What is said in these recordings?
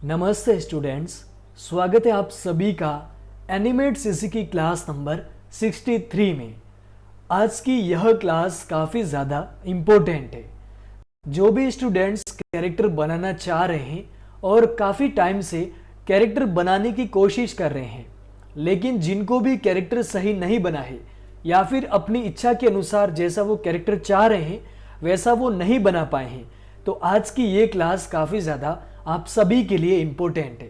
नमस्ते स्टूडेंट्स, स्वागत है आप सभी का एनिमेट सीसी की क्लास नंबर 63 में। आज की यह क्लास काफ़ी ज़्यादा इम्पोर्टेंट है। जो भी स्टूडेंट्स कैरेक्टर बनाना चाह रहे हैं और काफ़ी टाइम से कैरेक्टर बनाने की कोशिश कर रहे हैं, लेकिन जिनको भी कैरेक्टर सही नहीं बना है या फिर अपनी इच्छा के अनुसार जैसा वो कैरेक्टर चाह रहे हैं वैसा वो नहीं बना पाए हैं, तो आज की ये क्लास काफ़ी ज़्यादा आप सभी के लिए इम्पोर्टेंट है।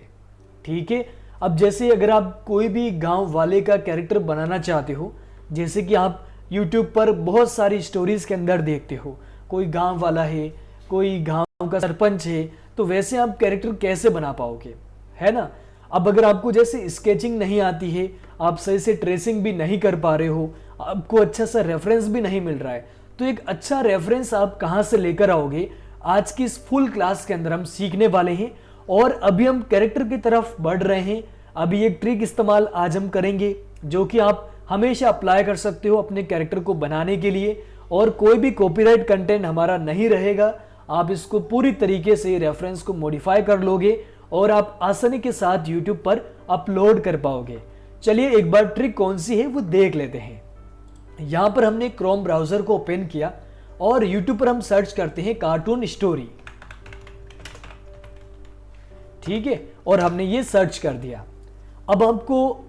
ठीक है, अब जैसे अगर आप कोई भी गांव वाले का कैरेक्टर बनाना चाहते हो, जैसे कि आप YouTube पर बहुत सारी स्टोरीज के अंदर देखते हो, कोई गांव वाला है, कोई गांव का सरपंच है, तो वैसे आप कैरेक्टर कैसे बना पाओगे, है ना। अब अगर आपको जैसे स्केचिंग नहीं आती है, आप सही से ट्रेसिंग भी नहीं कर पा रहे हो, आपको अच्छा सा रेफरेंस भी नहीं मिल रहा है, तो एक अच्छा रेफरेंस आप कहाँ से लेकर आओगे, आज की इस फुल क्लास के अंदर हम सीखने वाले हैं। और अभी हम कैरेक्टर की तरफ बढ़ रहे हैं। अभी एक ट्रिक इस्तेमाल आज हम करेंगे जो कि आप हमेशा अप्लाई कर सकते हो अपने कैरेक्टर को बनाने के लिए, और कोई भी कॉपीराइट कंटेंट हमारा नहीं रहेगा। आप इसको पूरी तरीके से रेफरेंस को मॉडिफाई कर लोगे और आप आसानी के साथ यूट्यूब पर अपलोड कर पाओगे। चलिए एक बार ट्रिक कौन सी है वो देख लेते हैं। यहाँ पर हमने क्रोम ब्राउजर को ओपन किया और YouTube पर हम सर्च करते हैं कार्टून स्टोरी। ठीक है, और हमने ये सर्च कर दिया। अब आपको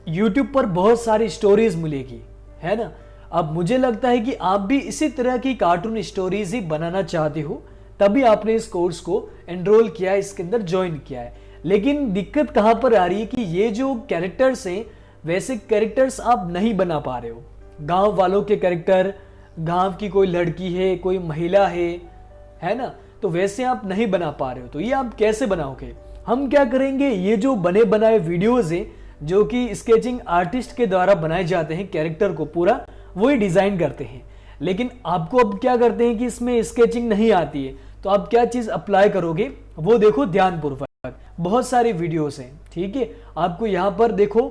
YouTube पर बहुत सारी स्टोरीज मिलेगी, है ना। अब मुझे लगता है कि आप भी इसी तरह की कार्टून स्टोरीज ही बनाना चाहते हो, तभी आपने इस कोर्स को एनरोल किया है, इसके अंदर ज्वाइन किया है। लेकिन दिक्कत कहां पर आ रही है कि ये जो कैरेक्टर्स हैं वैसे कैरेक्टर्स आप नहीं बना पा रहे हो। गांव वालों के कैरेक्टर, गांव की कोई लड़की है, कोई महिला है ना, तो वैसे आप नहीं बना पा रहे हो। तो ये आप कैसे बनाओगे? हम क्या करेंगे, ये जो बने बनाए वीडियोस हैं जो कि स्केचिंग आर्टिस्ट के द्वारा बनाए जाते हैं, कैरेक्टर को पूरा वही डिजाइन करते हैं। लेकिन आपको अब क्या करते हैं कि इसमें स्केचिंग नहीं आती है, तो आप क्या चीज अप्लाई करोगे वो देखो ध्यानपूर्वक। बहुत सारी वीडियोस हैं, ठीक है। आपको यहाँ पर देखो,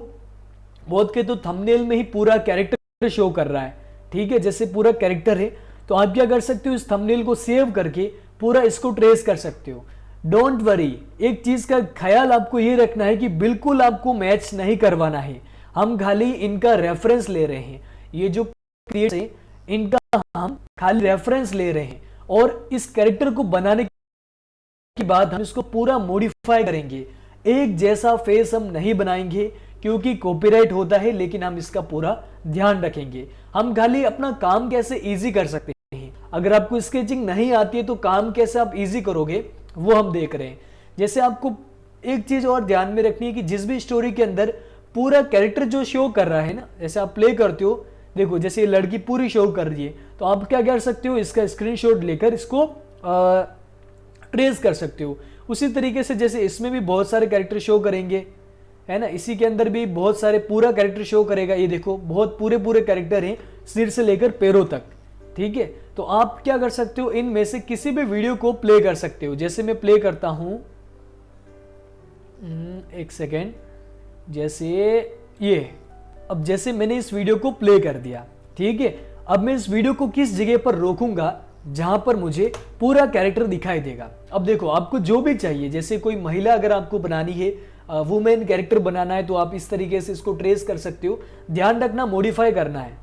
बहुत के तो थंबनेल में ही पूरा कैरेक्टर शो कर रहा है, ठीक है, जैसे पूरा कैरेक्टर है। तो आप क्या कर सकते हो, इस थंबनेल को सेव करके पूरा इसको ट्रेस कर सकते हो। डोंट वरी, एक चीज का ख्याल आपको ये रखना है कि बिल्कुल आपको मैच नहीं करवाना है। हम खाली इनका रेफरेंस ले रहे हैं, ये जो क्रिएट है इनका हम खाली रेफरेंस ले रहे हैं, और इस कैरेक्टर को बनाने के बाद हम इसको पूरा मॉडिफाई करेंगे। एक जैसा फेस हम नहीं बनाएंगे क्योंकि कॉपीराइट होता है, लेकिन हम इसका पूरा ध्यान रखेंगे। हम खाली अपना काम कैसे इजी कर सकते हैं। अगर आपको स्केचिंग नहीं आती है तो काम कैसे आप इजी करोगे वो हम देख रहे हैं। जैसे आपको एक चीज और ध्यान में रखनी है कि जिस भी स्टोरी के अंदर पूरा कैरेक्टर जो शो कर रहा है ना, जैसे आप प्ले करते हो, देखो जैसे ये लड़की पूरी शो कर रही है, तो आप क्या कर सकते हो, इसका स्क्रीनशॉट लेकर इसको ट्रेस कर सकते हो। उसी तरीके से जैसे इसमें भी बहुत सारे कैरेक्टर शो करेंगे, है ना, इसी के अंदर भी बहुत सारे पूरा कैरेक्टर शो करेगा। ये देखो बहुत पूरे कैरेक्टर हैं सिर से लेकर पैरों तक, ठीक है। तो आप क्या कर सकते हो, इनमें से किसी भी वीडियो को प्ले कर सकते हो। जैसे मैं प्ले करता हूं, एक सेकेंड, जैसे ये, अब जैसे मैंने इस वीडियो को प्ले कर दिया, ठीक है। अब मैं इस वीडियो को किस जगह पर रोकूंगा जहां पर मुझे पूरा कैरेक्टर दिखाई देगा। अब देखो आपको जो भी चाहिए, जैसे कोई महिला अगर आपको बनानी है, वुमेन कैरेक्टर बनाना है, तो आप इस तरीके से इसको ट्रेस कर सकते हो। ध्यान रखना मॉडिफाई करना है।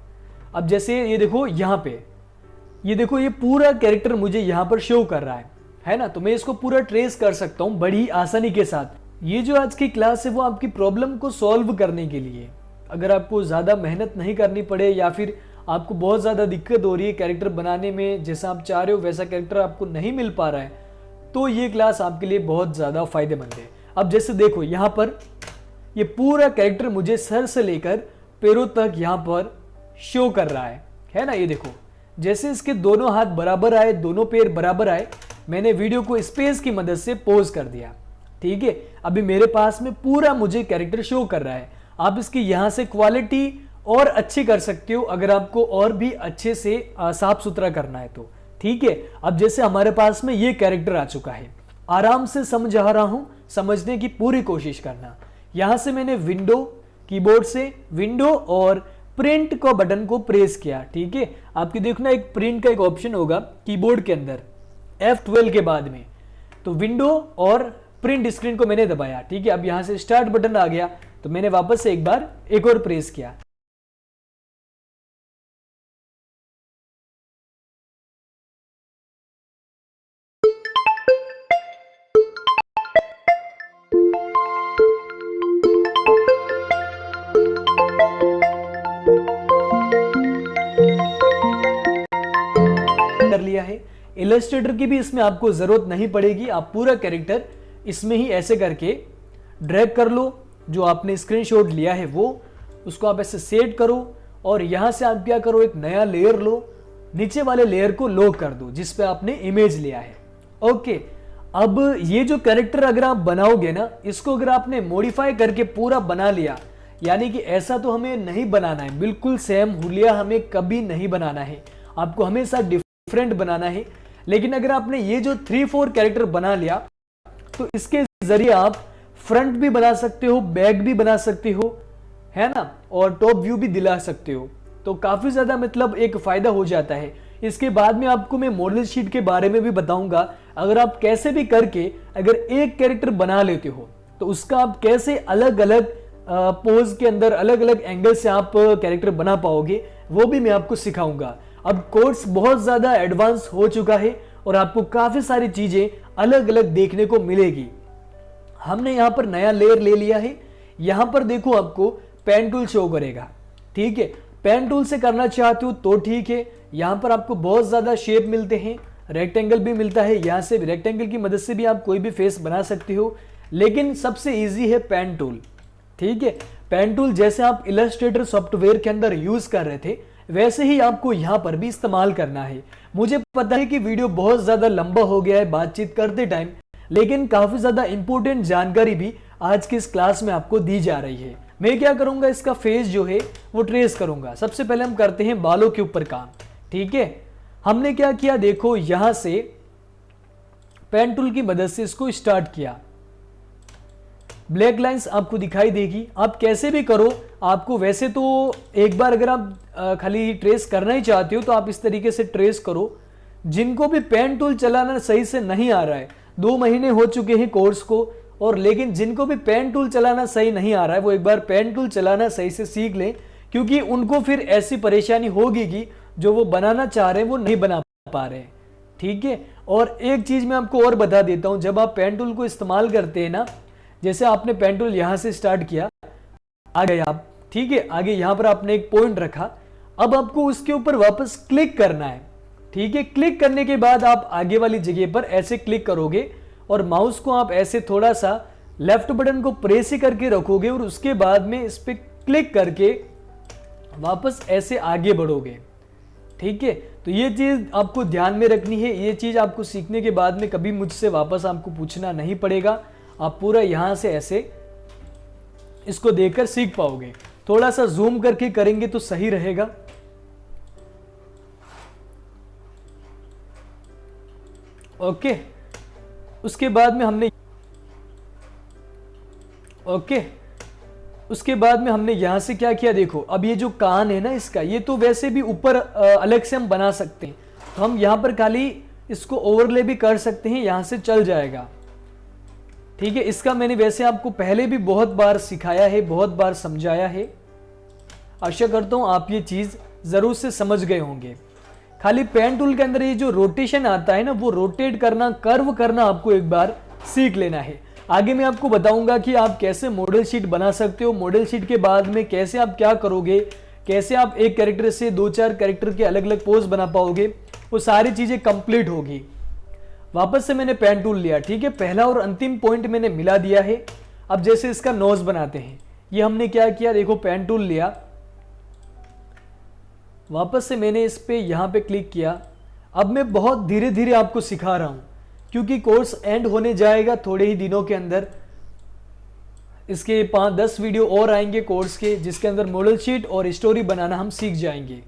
अब जैसे ये देखो यहाँ पे, ये देखो ये पूरा कैरेक्टर मुझे यहाँ पर शो कर रहा है ना, तो मैं इसको पूरा ट्रेस कर सकता हूँ बड़ी आसानी के साथ। ये जो आज की क्लास है वो आपकी प्रॉब्लम को सॉल्व करने के लिए, अगर आपको ज़्यादा मेहनत नहीं करनी पड़े या फिर आपको बहुत ज़्यादा दिक्कत हो रही है कैरेक्टर बनाने में, जैसा आप चाह रहे हो वैसा कैरेक्टर आपको नहीं मिल पा रहा है, तो ये क्लास आपके लिए बहुत ज़्यादा फायदेमंद है। अब जैसे देखो यहाँ पर ये पूरा कैरेक्टर मुझे सर से लेकर पैरों तक यहाँ पर शो कर रहा है ना। ये देखो जैसे इसके दोनों हाथ बराबर आए, दोनों पैर बराबर आए, मैंने वीडियो को स्पेस की मदद से पॉज कर दिया, ठीक है। अभी मेरे पास में पूरा मुझे कैरेक्टर शो कर रहा है। आप इसकी यहाँ से क्वालिटी और अच्छी कर सकते हो अगर आपको और भी अच्छे से साफ सुथरा करना है तो, ठीक है। अब जैसे हमारे पास में ये कैरेक्टर आ चुका है, आराम से समझा रहा हूं, समझने की पूरी कोशिश करना। यहां से मैंने विंडो, कीबोर्ड से विंडो और प्रिंट को बटन को प्रेस किया, ठीक है। आपकी देखना एक प्रिंट का एक ऑप्शन होगा कीबोर्ड के अंदर F12 के बाद में, तो विंडो और प्रिंट स्क्रीन को मैंने दबाया, ठीक है। अब यहां से स्टार्ट बटन आ गया, तो मैंने वापस से एक बार एक और प्रेस किया। कर लिया है। इलस्ट्रेटर की भी इसमें आपको जरूरत नहीं पड़ेगी, आप पूरा कैरेक्टर इसमें ही ऐसे करके ड्रैग कर लो। जो आपने स्क्रीनशॉट लिया है वो उसको आप ऐसे सेट करो और यहां से आप क्या करो, एक नया लेयर लो, नीचे वाले लेयर को लॉक कर दो जिस पे आपने इमेज लिया है। ओके, अब ये जो कैरेक्टर अगर आप बनाओगे ना, इसको अगर आपने मॉडिफाई करके पूरा बना लिया, यानी कि ऐसा तो हमें नहीं बनाना है, बिल्कुल सेम हुलिया हमें कभी नहीं बनाना है, आपको हमेशा डिफरेंट बनाना है। लेकिन अगर आपने ये जो 3-4 कैरेक्टर बना लिया तो इसके जरिए आप फ्रंट भी बना सकते हो, बैक भी बना सकते हो, है ना, और टॉप व्यू भी दिला सकते हो। तो काफी ज्यादा मतलब एक फायदा हो जाता है। इसके बाद में आपको मैं मॉडल शीट के बारे में भी बताऊंगा। अगर आप कैसे भी करके अगर एक कैरेक्टर बना लेते हो तो उसका आप कैसे अलग अलग पोज के अंदर अलग अलग एंगल से आप कैरेक्टर बना पाओगे, वो भी मैं आपको सिखाऊंगा। अब कोर्स बहुत ज्यादा एडवांस हो चुका है और आपको काफी सारी चीजें अलग अलग देखने को मिलेगी। हमने यहां पर नया लेयर ले लिया है। यहां पर देखो आपको पेन टूल शो करेगा, ठीक है। पेन टूल से करना चाहते हो तो ठीक है। यहां पर आपको बहुत ज्यादा शेप मिलते हैं, रेक्टेंगल भी मिलता है, यहां से रेक्टेंगल की मदद से भी आप कोई भी फेस बना सकते हो। लेकिन सबसे इजी है पेन टूल, ठीक है। पेन टूल जैसे आप इलस्ट्रेटर सॉफ्टवेयर के अंदर यूज कर रहे थे वैसे ही आपको यहां पर भी इस्तेमाल करना है। मुझे पता है कि वीडियो बहुत ज्यादा लंबा हो गया है बातचीत करते टाइम, लेकिन काफी ज्यादा इंपॉर्टेंट जानकारी भी आज की इस क्लास में आपको दी जा रही है। मैं क्या करूंगा, इसका फेस जो है वो ट्रेस करूंगा। सबसे पहले हम करते हैं बालों के ऊपर काम, ठीक है। हमने क्या किया, देखो यहां से पेन टूल की मदद से इसको स्टार्ट किया। ब्लैक लाइंस आपको दिखाई देगी, आप कैसे भी करो। आपको वैसे तो एक बार अगर आप खाली ट्रेस करना ही चाहते हो तो आप इस तरीके से ट्रेस करो। जिनको भी पेन टूल चलाना सही से नहीं आ रहा है, 2 महीने हो चुके हैं कोर्स को, और लेकिन जिनको भी पेन टूल चलाना सही नहीं आ रहा है वो एक बार पेन टूल चलाना सही से सीख लें, क्योंकि उनको फिर ऐसी परेशानी होगी कि जो वो बनाना चाह रहे हैं वो नहीं बना पा रहे हैं, ठीक है। और एक चीज मैं आपको और बता देता हूं, जब आप पेन टूल को इस्तेमाल करते हैं ना, जैसे आपने पेन टूल यहां से स्टार्ट किया, आ गए आप, ठीक है, आगे यहां पर आपने एक पॉइंट रखा, अब आपको उसके ऊपर वापस क्लिक करना है, ठीक है। क्लिक करने के बाद आप आगे वाली जगह पर ऐसे क्लिक करोगे और माउस को आप ऐसे थोड़ा सा लेफ्ट बटन को प्रेस ही करके रखोगे और उसके बाद में इस पे क्लिक करके वापस ऐसे आगे बढ़ोगे, ठीक है। तो ये चीज आपको ध्यान में रखनी है। ये चीज आपको सीखने के बाद में कभी मुझसे वापस आपको पूछना नहीं पड़ेगा। आप पूरा यहां से ऐसे इसको देखकर सीख पाओगे। थोड़ा सा जूम करके करेंगे तो सही रहेगा। ओके, उसके बाद में हमने उसके बाद में हमने यहां से क्या किया, देखो अब ये जो कान है ना इसका, ये तो वैसे भी ऊपर अलग से हम बना सकते हैं, तो हम यहां पर खाली इसको ओवरले भी कर सकते हैं, यहां से चल जाएगा, ठीक है। इसका मैंने वैसे आपको पहले भी बहुत बार सिखाया है, बहुत बार समझाया है। आशा करता हूं आप ये चीज जरूर से समझ गए होंगे। खाली पेन टूल के अंदर ये जो रोटेशन आता है ना, वो रोटेट करना, कर्व करना आपको एक बार सीख लेना है। आगे मैं आपको बताऊंगा कि आप कैसे मॉडल शीट बना सकते हो। मॉडल शीट के बाद में कैसे आप क्या करोगे, कैसे आप एक कैरेक्टर से 2-4 कैरेक्टर के अलग अलग पोज बना पाओगे, वो सारी चीजें कंप्लीट होगी। वापस से मैंने पेन टूल लिया, ठीक है। पहला और अंतिम पॉइंट मैंने मिला दिया है। अब जैसे इसका नोज बनाते हैं, ये हमने क्या किया, देखो पेन टूल लिया, वापस से मैंने इस पे यहां पे क्लिक किया। अब मैं बहुत धीरे धीरे आपको सिखा रहा हूं क्योंकि कोर्स एंड होने जाएगा थोड़े ही दिनों के अंदर। इसके 5-10 वीडियो और आएंगे कोर्स के, जिसके अंदर मॉडल शीट और स्टोरी बनाना हम सीख जाएंगे।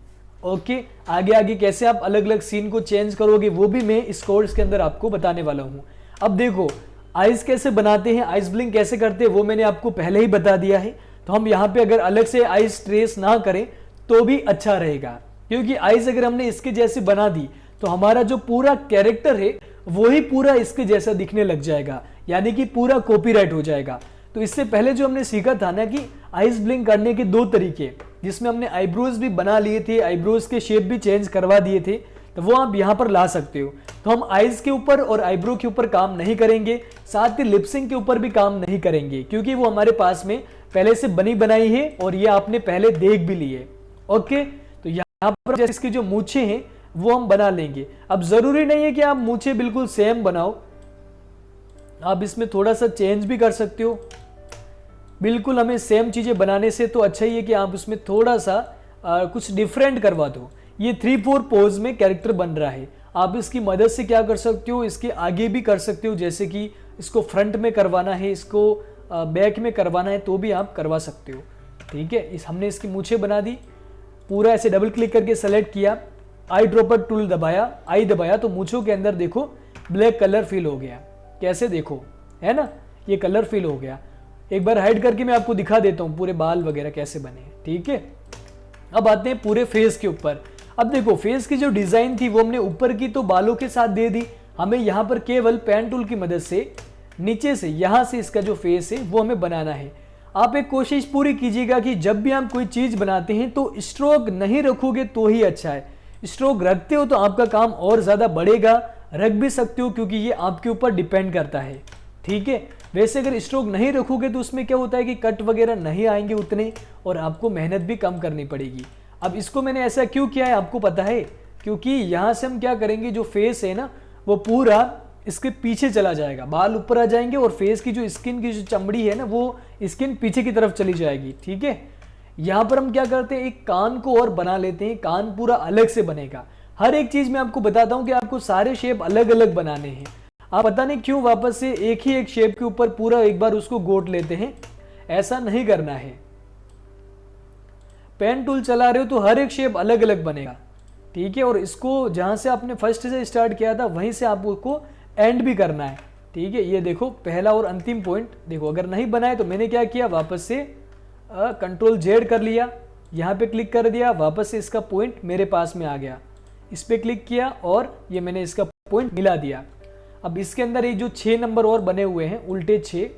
ओके, आगे आगे कैसे आप अलग अलग सीन को चेंज करोगे वो भी मैं इस कोर्स के अंदर आपको बताने वाला हूं। अब देखो आइज कैसे बनाते हैं, आइज ब्लिंक कैसे करते हैं वो मैंने आपको पहले ही बता दिया है। तो हम यहाँ पे अगर अलग से आइज ट्रेस ना करें तो भी अच्छा रहेगा, क्योंकि आइज अगर हमने इसके जैसे बना दी तो हमारा जो पूरा कैरेक्टर है वही पूरा इसके जैसा दिखने लग जाएगा, यानी कि पूरा कॉपीराइट हो जाएगा। तो इससे पहले जो हमने सीखा था ना कि आईज ब्लिंक करने के 2 तरीके, जिसमें हमने आईब्रोज भी बना लिए थे, आईब्रोज के शेप भी चेंज करवा दिए थे, तो वो आप यहाँ पर ला सकते हो। तो हम आईज के ऊपर और आईब्रो के ऊपर काम नहीं करेंगे, साथ ही लिपसिंग के ऊपर भी काम नहीं करेंगे, क्योंकि वो हमारे पास में पहले से बनी बनाई है और ये आपने पहले देख भी ली है। ओके, तो यहाँ पर इसकी जो मूछें हैं वो हम बना लेंगे। अब जरूरी नहीं है कि आप मूछें बिल्कुल सेम बनाओ, आप इसमें थोड़ा सा चेंज भी कर सकते हो। बिल्कुल हमें सेम चीजें बनाने से तो अच्छा ही है कि आप उसमें थोड़ा सा कुछ डिफरेंट करवा दो। ये 3-4 पोज में कैरेक्टर बन रहा है, आप इसकी मदद से क्या कर सकते हो, इसके आगे भी कर सकते हो, जैसे कि इसको फ्रंट में करवाना है, इसको बैक में करवाना है तो भी आप करवा सकते हो। ठीक है, हमने इसकी मूछें बना दी, पूरा ऐसे डबल क्लिक करके सेलेक्ट किया, आई ड्रॉपर टूल दबाया, आई दबाया तो मूछों के अंदर देखो ब्लैक कलर फिल हो गया। कैसे देखो, है ना, ये कलर फिल हो गया। एक बार हाइड करके मैं आपको दिखा देता हूँ पूरे बाल वगैरह कैसे बने। ठीक है, अब आते हैं पूरे फेस के ऊपर। अब देखो फेस की जो डिजाइन थी वो हमने ऊपर की तो बालों के साथ दे दी, हमें यहाँ पर केवल पेन टूल की मदद से नीचे से यहाँ से इसका जो फेस है वो हमें बनाना है। आप एक कोशिश पूरी कीजिएगा कि जब भी आप कोई चीज बनाते हैं तो स्ट्रोक नहीं रखोगे तो ही अच्छा है। स्ट्रोक रखते हो तो आपका काम और ज्यादा बढ़ेगा, रख भी सकते हो क्योंकि ये आपके ऊपर डिपेंड करता है। ठीक है, वैसे अगर स्ट्रोक नहीं रखोगे तो उसमें क्या होता है कि कट वगैरह नहीं आएंगे उतने और आपको मेहनत भी कम करनी पड़ेगी। अब इसको मैंने ऐसा क्यों किया है आपको पता है, क्योंकि यहाँ से हम क्या करेंगे, जो फेस है ना वो पूरा इसके पीछे चला जाएगा, बाल ऊपर आ जाएंगे और फेस की जो स्किन की जो चमड़ी है ना वो स्किन पीछे की तरफ चली जाएगी। ठीक है, यहाँ पर हम क्या करते हैं, एक कान को और बना लेते हैं, कान पूरा अलग से बनेगा। हर एक चीज मैं आपको बताता हूँ कि आपको सारे शेप अलग अलग बनाने हैं। आप पता नहीं क्यों वापस से एक ही एक शेप के ऊपर पूरा एक बार उसको गोट लेते हैं, ऐसा नहीं करना है। पेन टूल चला रहे हो तो हर एक शेप अलग अलग बनेगा। ठीक है, और इसको जहां से आपने फर्स्ट से स्टार्ट किया था वहीं से आपको एंड भी करना है। ठीक है, ये देखो पहला और अंतिम पॉइंट देखो, अगर नहीं बनाए तो मैंने क्या किया, वापस से Ctrl Z कर लिया, यहाँ पे क्लिक कर दिया, वापस से इसका पॉइंट मेरे पास में आ गया, इस पे क्लिक किया और ये मैंने इसका पॉइंट मिला दिया। अब इसके अंदर ये जो 6 नंबर और बने हुए हैं उल्टे 6,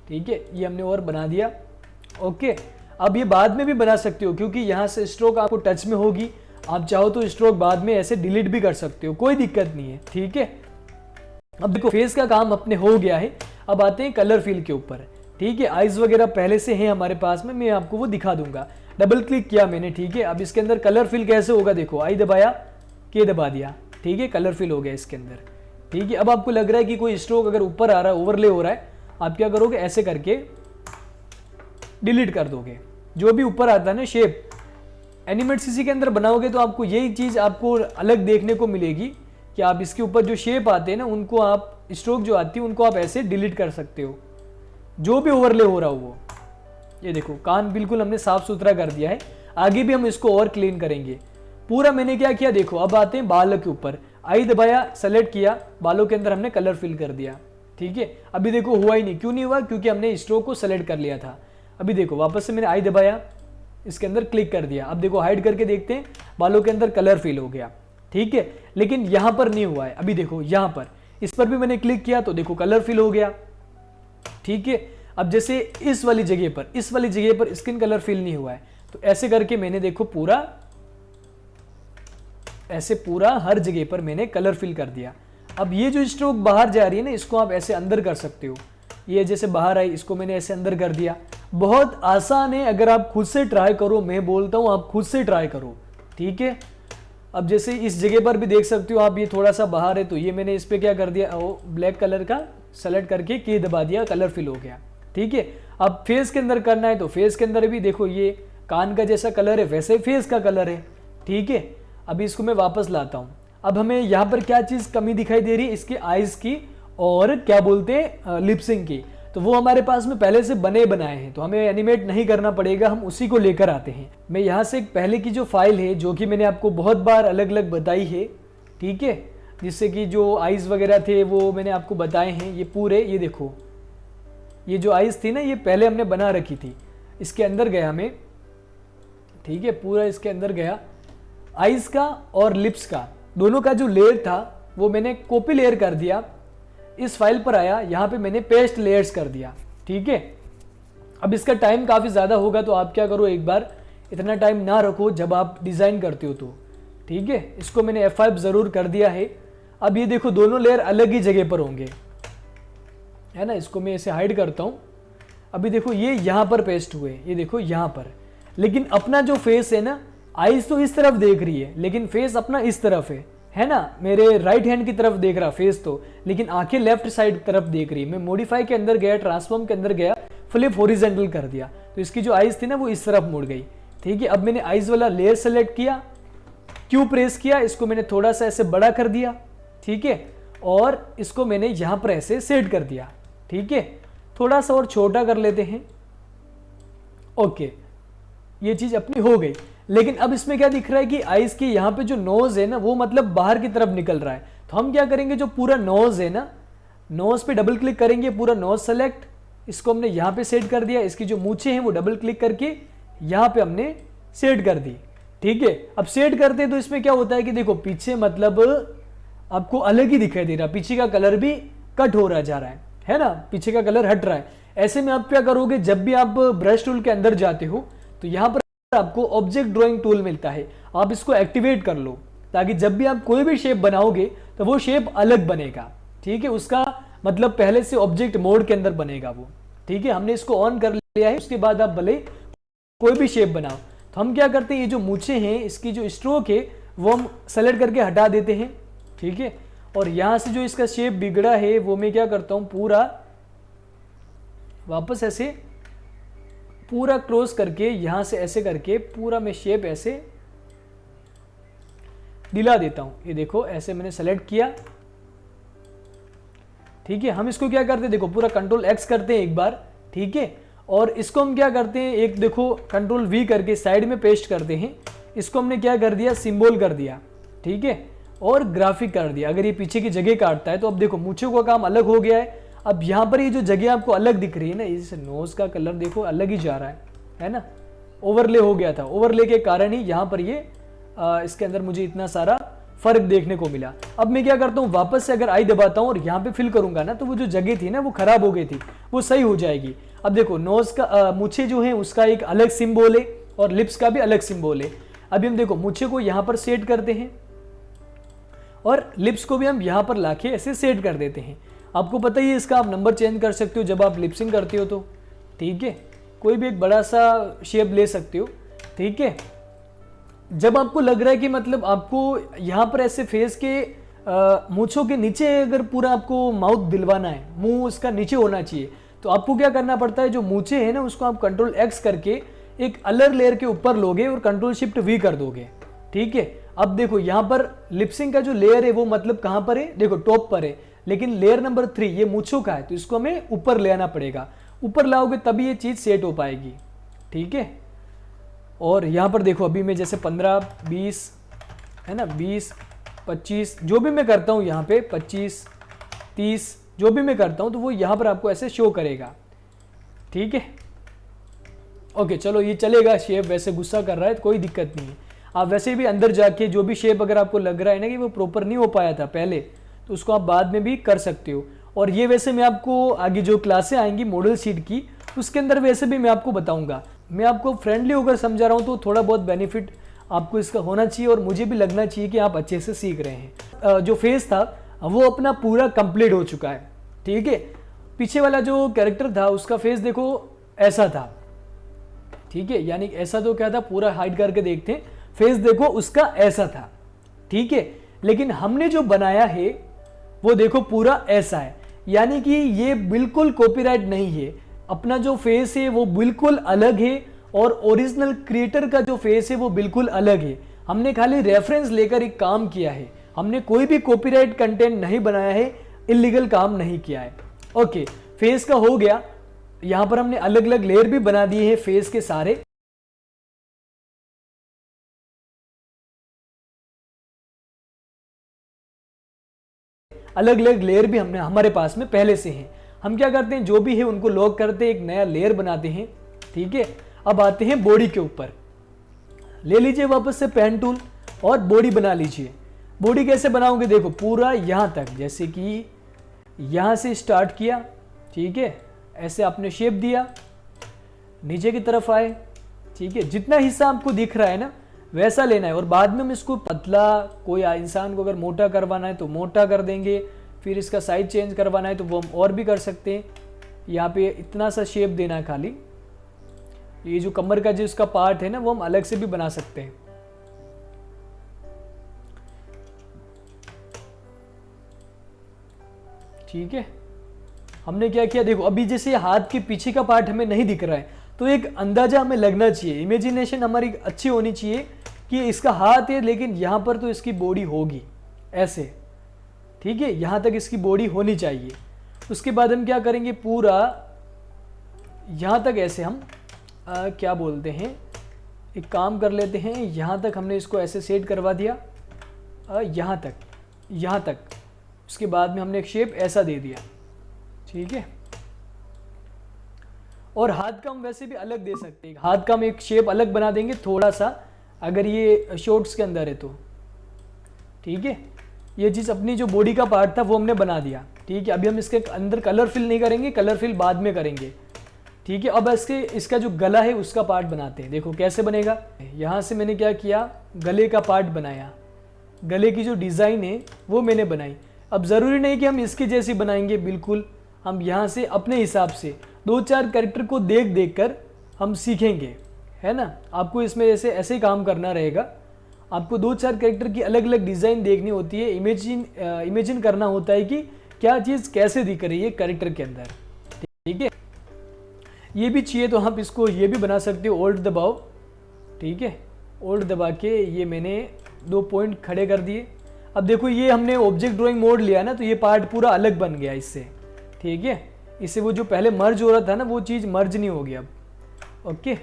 ठीक है, ये हमने और बना दिया। ओके, अब ये बाद में भी बना सकते हो क्योंकि यहाँ से स्ट्रोक आपको टच में होगी, आप चाहो तो स्ट्रोक बाद में ऐसे डिलीट भी कर सकते हो, कोई दिक्कत नहीं है। ठीक है, अब देखो फेस का काम अपने हो गया है, अब आते हैं कलर फिल के ऊपर। ठीक है, आईज वगैरह पहले से हैं हमारे पास में, मैं आपको वो दिखा दूंगा। डबल क्लिक किया मैंने। ठीक है, अब इसके अंदर कलर फिल कैसे होगा, देखो आई दबाया, के दबा दिया, ठीक है, कलर फिल हो गया इसके अंदर। ठीक है, अब आपको लग रहा है कि कोई स्ट्रोक अगर ऊपर आ रहा है, ओवरले हो रहा है, आप क्या करोगे, ऐसे करके डिलीट कर दोगे जो भी ऊपर आता है ना शेप। एनिमेट सीसी के अंदर बनाओगे तो आपको यही चीज आपको अलग देखने को मिलेगी कि आप इसके ऊपर जो शेप आते हैं ना उनको आप, स्ट्रोक जो आती है उनको आप ऐसे डिलीट कर सकते हो, जो भी ओवरले हो रहा हो वो। ये देखो कान बिल्कुल हमने साफ सुथरा कर दिया है, आगे भी हम इसको और क्लीन करेंगे पूरा। मैंने क्या किया देखो, अब आते हैं बाल के ऊपर, आई दबाया, सेलेक्ट किया, बालों के अंदर हमने कलर फिल कर दिया। ठीक है, अभी देखो हुआ ही नहीं, क्यों नहीं हुआ, क्योंकि हमने स्ट्रोक को सेलेक्ट कर लिया था। अभी देखो वापस से मैंने आई दबाया, इसके अंदर क्लिक कर दिया, अब देखो हाइड करके देखते हैं, बालों के अंदर कलर फिल हो गया। ठीक है, लेकिन यहां पर नहीं हुआ है, अभी देखो यहां पर, इस पर भी मैंने क्लिक किया तो देखो कलर फिल हो गया। ठीक है, अब जैसे इस वाली जगह पर स्किन कलर फिल नहीं हुआ है, तो ऐसे करके मैंने देखो पूरा, ऐसे पूरा हर जगह पर मैंने कलर फिल कर दिया। अब ये जो स्ट्रोक बाहर जा रही है ना, इसको आप ऐसे अंदर कर सकते हो, ये जैसे बाहर आई इसको मैंने ऐसे अंदर कर दिया। बहुत आसान है, अगर आप खुद से ट्राई करो, मैं बोलता हूं आप खुद से ट्राई करो। ठीक है, अब जैसे इस जगह पर भी देख सकते हो आप, ये थोड़ा सा बाहर है तो ये मैंने इस पे क्या कर दिया, ब्लैक कलर का सेलेक्ट करके की दबा दिया, कलर फिल हो गया। ठीक है, अब फेस के अंदर करना है तो फेस के अंदर भी देखो ये कान का जैसा कलर है वैसे फेस का कलर है। ठीक है, अभी इसको मैं वापस लाता हूं। अब हमें यहाँ पर क्या चीज कमी दिखाई दे रही है, इसके आईज की और क्या बोलते हैं लिपसिंग की, तो वो हमारे पास में पहले से बने बनाए हैं, तो हमें एनिमेट नहीं करना पड़ेगा, हम उसी को लेकर आते हैं। मैं यहाँ से एक पहले की जो फाइल है जो कि मैंने आपको बहुत बार अलग अलग बताई है, ठीक है, जिससे कि जो आईज वगैरह थे वो मैंने आपको बताए हैं, ये पूरे, ये देखो ये जो आईज थी ना ये पहले हमने बना रखी थी, इसके अंदर गया मैं। ठीक है, पूरा इसके अंदर गया आईज का और लिप्स का, दोनों का जो लेयर था वो मैंने कॉपी लेयर कर दिया, इस फाइल पर आया, यहाँ पे मैंने पेस्ट लेयर्स कर दिया। ठीक है, अब इसका टाइम काफ़ी ज़्यादा होगा, तो आप क्या करो, एक बार इतना टाइम ना रखो जब आप डिज़ाइन करते हो तो। ठीक है, इसको मैंने F5 ज़रूर कर दिया है। अब ये देखो दोनों लेयर अलग ही जगह पर होंगे, है ना। इसको मैं ऐसे हाइड करता हूँ। अभी देखो ये यहाँ पर पेस्ट हुए, ये देखो यहाँ पर, लेकिन अपना जो फेस है ना, आईज तो इस तरफ देख रही है लेकिन फेस अपना इस तरफ है ना, मेरे राइट हैंड की तरफ देख रहा फेस तो, लेकिन आंखें लेफ्ट साइड तरफ देख रही है। मैं मॉडिफाई के अंदर गया, ट्रांसफॉर्म के अंदर गया, फ्लिप हॉरिजॉन्टल कर दिया, तो इसकी जो आईज थी ना वो इस तरफ मुड़ गई। ठीक है, अब मैंने आईज वाला लेयर सेलेक्ट किया, क्यू प्रेस किया, इसको मैंने थोड़ा सा ऐसे बड़ा कर दिया। ठीक है, और इसको मैंने यहाँ पर ऐसे सेट कर दिया। ठीक है, थोड़ा सा और छोटा कर लेते हैं। ओके, ये चीज अपनी हो गई। लेकिन अब इसमें क्या दिख रहा है कि आईज की यहाँ पे जो नोज है ना वो मतलब बाहर की तरफ निकल रहा है। तो हम क्या करेंगे, जो पूरा नोज है ना, नोज पे डबल क्लिक करेंगे, पूरा नोज सेलेक्ट, इसको हमने यहाँ पे सेट कर दिया। इसकी जो मूछें हैं वो डबल क्लिक करके यहाँ पे हमने सेट कर दी। ठीक है, अब सेट करते हैं तो इसमें क्या होता है कि देखो पीछे मतलब आपको अलग ही दिखाई दे रहा, पीछे का कलर भी कट हो रहा जा रहा है ना, पीछे का कलर हट रहा है। ऐसे में आप क्या करोगे, जब भी आप ब्रश टूल के अंदर जाते हो तो यहाँ पर आपको ऑब्जेक्ट ड्राइंग टूल मिलता है, आप इसको एक्टिवेट कर लो, ताकि जब भी आप कोई भी शेप बनाओगे तो वो शेप अलग बनेगा। ठीक है, उसका मतलब पहले से ऑब्जेक्ट मोड के अंदर बनेगा वो। ठीक है, हमने इसको ऑन कर लिया है। उसके बाद आप भले कोई भी शेप बनाओ, तो हम क्या करते हैं, ये जो मूछें हैं, इसकी जो स्ट्रोक है वो हम सेलेक्ट करके हटा देते हैं। ठीक है, और यहां से जो इसका शेप बिगड़ा है वो मैं क्या करता हूं, पूरा वापस ऐसे पूरा क्रॉस करके यहां से ऐसे करके पूरा मैं शेप ऐसे दिला देता हूं। ये देखो ऐसे मैंने सेलेक्ट किया। ठीक है, हम इसको क्या करते हैं, देखो पूरा कंट्रोल एक्स करते हैं एक बार। ठीक है, और इसको हम क्या करते हैं, एक देखो कंट्रोल वी करके साइड में पेस्ट करते हैं। इसको हमने क्या कर दिया, सिंबल कर दिया। ठीक है, और ग्राफिक कर दिया। अगर ये पीछे की जगह काटता है तो अब देखो मूछों का काम अलग हो गया है। अब यहाँ पर ये जो जगह आपको अलग दिख रही है ना, इस नोज का कलर देखो अलग ही जा रहा है ना, ओवरले हो गया था। ओवरले के कारण ही यहाँ पर ये इसके अंदर मुझे इतना सारा फर्क देखने को मिला। अब मैं क्या करता हूँ, वापस से अगर आई दबाता हूँ और यहाँ पे फिल करूंगा ना, तो वो जो जगह थी ना वो खराब हो गई थी, वो सही हो जाएगी। अब देखो नोज का मूछे जो है उसका एक अलग सिंबल है और लिप्स का भी अलग सिंबल है। अभी हम देखो मूछे को यहाँ पर सेट करते हैं और लिप्स को भी हम यहाँ पर लाके ऐसे सेट कर देते हैं। आपको पता ही है इसका आप नंबर चेंज कर सकते हो जब आप लिप्सिंग करते हो तो। ठीक है, कोई भी एक बड़ा सा शेप ले सकते हो। ठीक है, जब आपको लग रहा है कि मतलब आपको यहाँ पर ऐसे फेस के मूंछों के नीचे अगर पूरा आपको माउथ दिलवाना है, मुंह उसका नीचे होना चाहिए, तो आपको क्या करना पड़ता है, जो मूंछे है ना उसको आप कंट्रोल एक्स करके एक अलग लेयर के ऊपर लोगे और कंट्रोल शिफ्ट वी कर दोगे। ठीक है, अब देखो यहाँ पर लिप्सिंग का जो लेयर है वो मतलब कहाँ पर है, देखो टॉप पर है, लेकिन लेयर नंबर 3 ये मूंछों का है, तो इसको हमें ऊपर ले आना पड़ेगा। ऊपर लाओगे तभी ये चीज सेट हो पाएगी। ठीक है, और यहाँ पर देखो अभी मैं जैसे 15, 20 है ना, 20, 25 जो भी मैं करता हूँ यहाँ पे 25, 30 जो भी मैं करता हूँ तो वो यहाँ पर आपको ऐसे शो करेगा। ठीक है, ओके चलो ये चलेगा। शेप वैसे गुस्सा कर रहा है तो कोई दिक्कत नहीं है। आप वैसे भी अंदर जाके जो भी शेप अगर आपको लग रहा है ना कि वो प्रॉपर नहीं हो पाया था पहले, तो उसको आप बाद में भी कर सकते हो। और ये वैसे मैं आपको आगे जो क्लासें आएंगी मॉडल शीट की, उसके अंदर वैसे भी मैं आपको बताऊंगा। मैं आपको फ्रेंडली होकर समझा रहा हूँ तो थोड़ा बहुत बेनिफिट आपको इसका होना चाहिए और मुझे भी लगना चाहिए कि आप अच्छे से सीख रहे हैं। जो फेस था वो अपना पूरा कंप्लीट हो चुका है। ठीक है, पीछे वाला जो कैरेक्टर था उसका फेस देखो ऐसा था। ठीक है, यानी ऐसा तो क्या था, पूरा हाइड करके देखते हैं, फेस देखो उसका ऐसा था। ठीक है, लेकिन हमने जो बनाया है वो देखो पूरा ऐसा है, यानी कि ये बिल्कुल कॉपीराइट नहीं है। अपना जो फेस है वो बिल्कुल अलग है और ओरिजिनल क्रिएटर का जो फेस है वो बिल्कुल अलग है। हमने खाली रेफरेंस लेकर एक काम किया है, हमने कोई भी कॉपीराइट कंटेंट नहीं बनाया है, इलीगल काम नहीं किया है। ओके, फेस का हो गया। यहां पर हमने अलग अलग लेयर भी बना दिए हैं फेस के सारे। अलग अलग लेयर भी हमने हमारे पास में पहले से हैं। हम क्या करते हैं, जो भी है उनको लॉक करते हैं, एक नया लेयर बनाते हैं। ठीक है, अब आते हैं बॉडी के ऊपर। ले लीजिए वापस से पेन टूल और बॉडी बना लीजिए। बॉडी कैसे बनाओगे, देखो पूरा यहाँ तक, जैसे कि यहाँ से स्टार्ट किया, ठीक है, ऐसे आपने शेप दिया, नीचे की तरफ आए, ठीक है, जितना हिस्सा आपको दिख रहा है ना वैसा लेना है। और बाद में हम इसको पतला, कोई इंसान को अगर मोटा करवाना है तो मोटा कर देंगे, फिर इसका साइज चेंज करवाना है तो वो हम और भी कर सकते हैं। यहाँ पे इतना सा शेप देना है खाली। ये जो कमर का जो इसका पार्ट है ना वो हम अलग से भी बना सकते हैं। ठीक है, हमने क्या किया, देखो अभी जैसे हाथ के पीछे का पार्ट हमें नहीं दिख रहा है तो एक अंदाजा हमें लगना चाहिए, इमेजिनेशन हमारी अच्छी होनी चाहिए कि इसका हाथ है लेकिन यहाँ पर तो इसकी बॉडी होगी ऐसे, ठीक है, यहाँ तक इसकी बॉडी होनी चाहिए। उसके बाद हम क्या करेंगे, पूरा यहाँ तक ऐसे हम क्या बोलते हैं, एक काम कर लेते हैं, यहाँ तक हमने इसको ऐसे सेट करवा दिया, यहाँ तक। उसके बाद में हमने एक शेप ऐसा दे दिया, ठीक है। और हाथ का हम वैसे भी अलग दे सकते हैं, हाथ का हम एक शेप अलग बना देंगे थोड़ा सा, अगर ये शॉर्ट्स के अंदर है तो, ठीक है। ये चीज़ अपनी जो बॉडी का पार्ट था वो हमने बना दिया, ठीक है। अभी हम इसके अंदर कलर फिल नहीं करेंगे, कलर फिल बाद में करेंगे, ठीक है। अब इसका जो गला है उसका पार्ट बनाते हैं। देखो कैसे बनेगा, यहाँ से मैंने क्या किया, गले का पार्ट बनाया, गले की जो डिज़ाइन है वो मैंने बनाई। अब ज़रूरी नहीं कि हम इसके जैसी बनाएंगे, बिल्कुल हम यहाँ से अपने हिसाब से 2-4 कैरेक्टर को देख कर हम सीखेंगे, है ना। आपको इसमें ऐसे ही काम करना रहेगा। आपको 2-4 कैरेक्टर की अलग अलग डिज़ाइन देखनी होती है, इमेजिन करना होता है कि क्या चीज़ कैसे दिख रही है कैरेक्टर के अंदर, ठीक है। ये भी चाहिए तो आप इसको ये भी बना सकते हो, ओल्ड दबाओ, ठीक है, ओल्ड दबा के ये मैंने 2 पॉइंट खड़े कर दिए। अब देखो ये हमने ऑब्जेक्ट ड्राइंग मोड लिया ना तो ये पार्ट पूरा अलग बन गया इससे, ठीक है। इससे वो जो पहले मर्ज हो रहा था ना वो चीज़ मर्ज नहीं हो गया अब, ओके।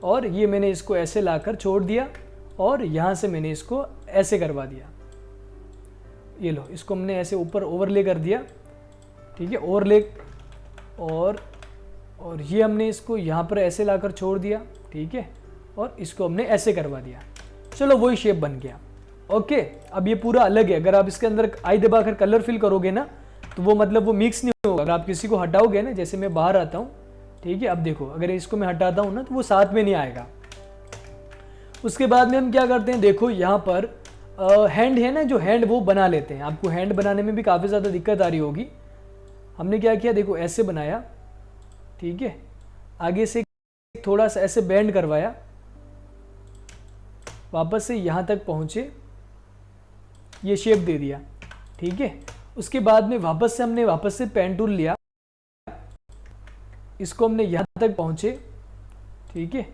और ये मैंने इसको ऐसे लाकर छोड़ दिया और यहाँ से मैंने इसको ऐसे करवा दिया, ये लो, इसको हमने ऐसे ऊपर ओवरले कर दिया, ठीक है, ओवरले। और ये हमने इसको यहाँ पर ऐसे लाकर छोड़ दिया, ठीक है, और इसको हमने ऐसे करवा दिया। चलो वही शेप बन गया, ओके। अब ये पूरा अलग है। अगर आप इसके अंदर आई दबाकर कलर फिल करोगे ना तो वो मतलब वो मिक्स नहीं होगा। अगर आप किसी को हटाओगे ना, जैसे मैं बाहर आता हूँ, ठीक है, अब देखो अगर इसको मैं हटाता हूँ ना तो वो साथ में नहीं आएगा। उसके बाद में हम क्या करते हैं, देखो यहाँ पर हैंड है ना, जो हैंड वो बना लेते हैं। आपको हैंड बनाने में भी काफ़ी ज़्यादा दिक्कत आ रही होगी। हमने क्या किया, देखो ऐसे बनाया, ठीक है, आगे से थोड़ा सा ऐसे बेंड करवाया, वापस से यहाँ तक पहुँचे, ये शेप दे दिया, ठीक है। उसके बाद में हमने से पेन टूल लिया, इसको हमने यहाँ तक पहुँचे, ठीक है,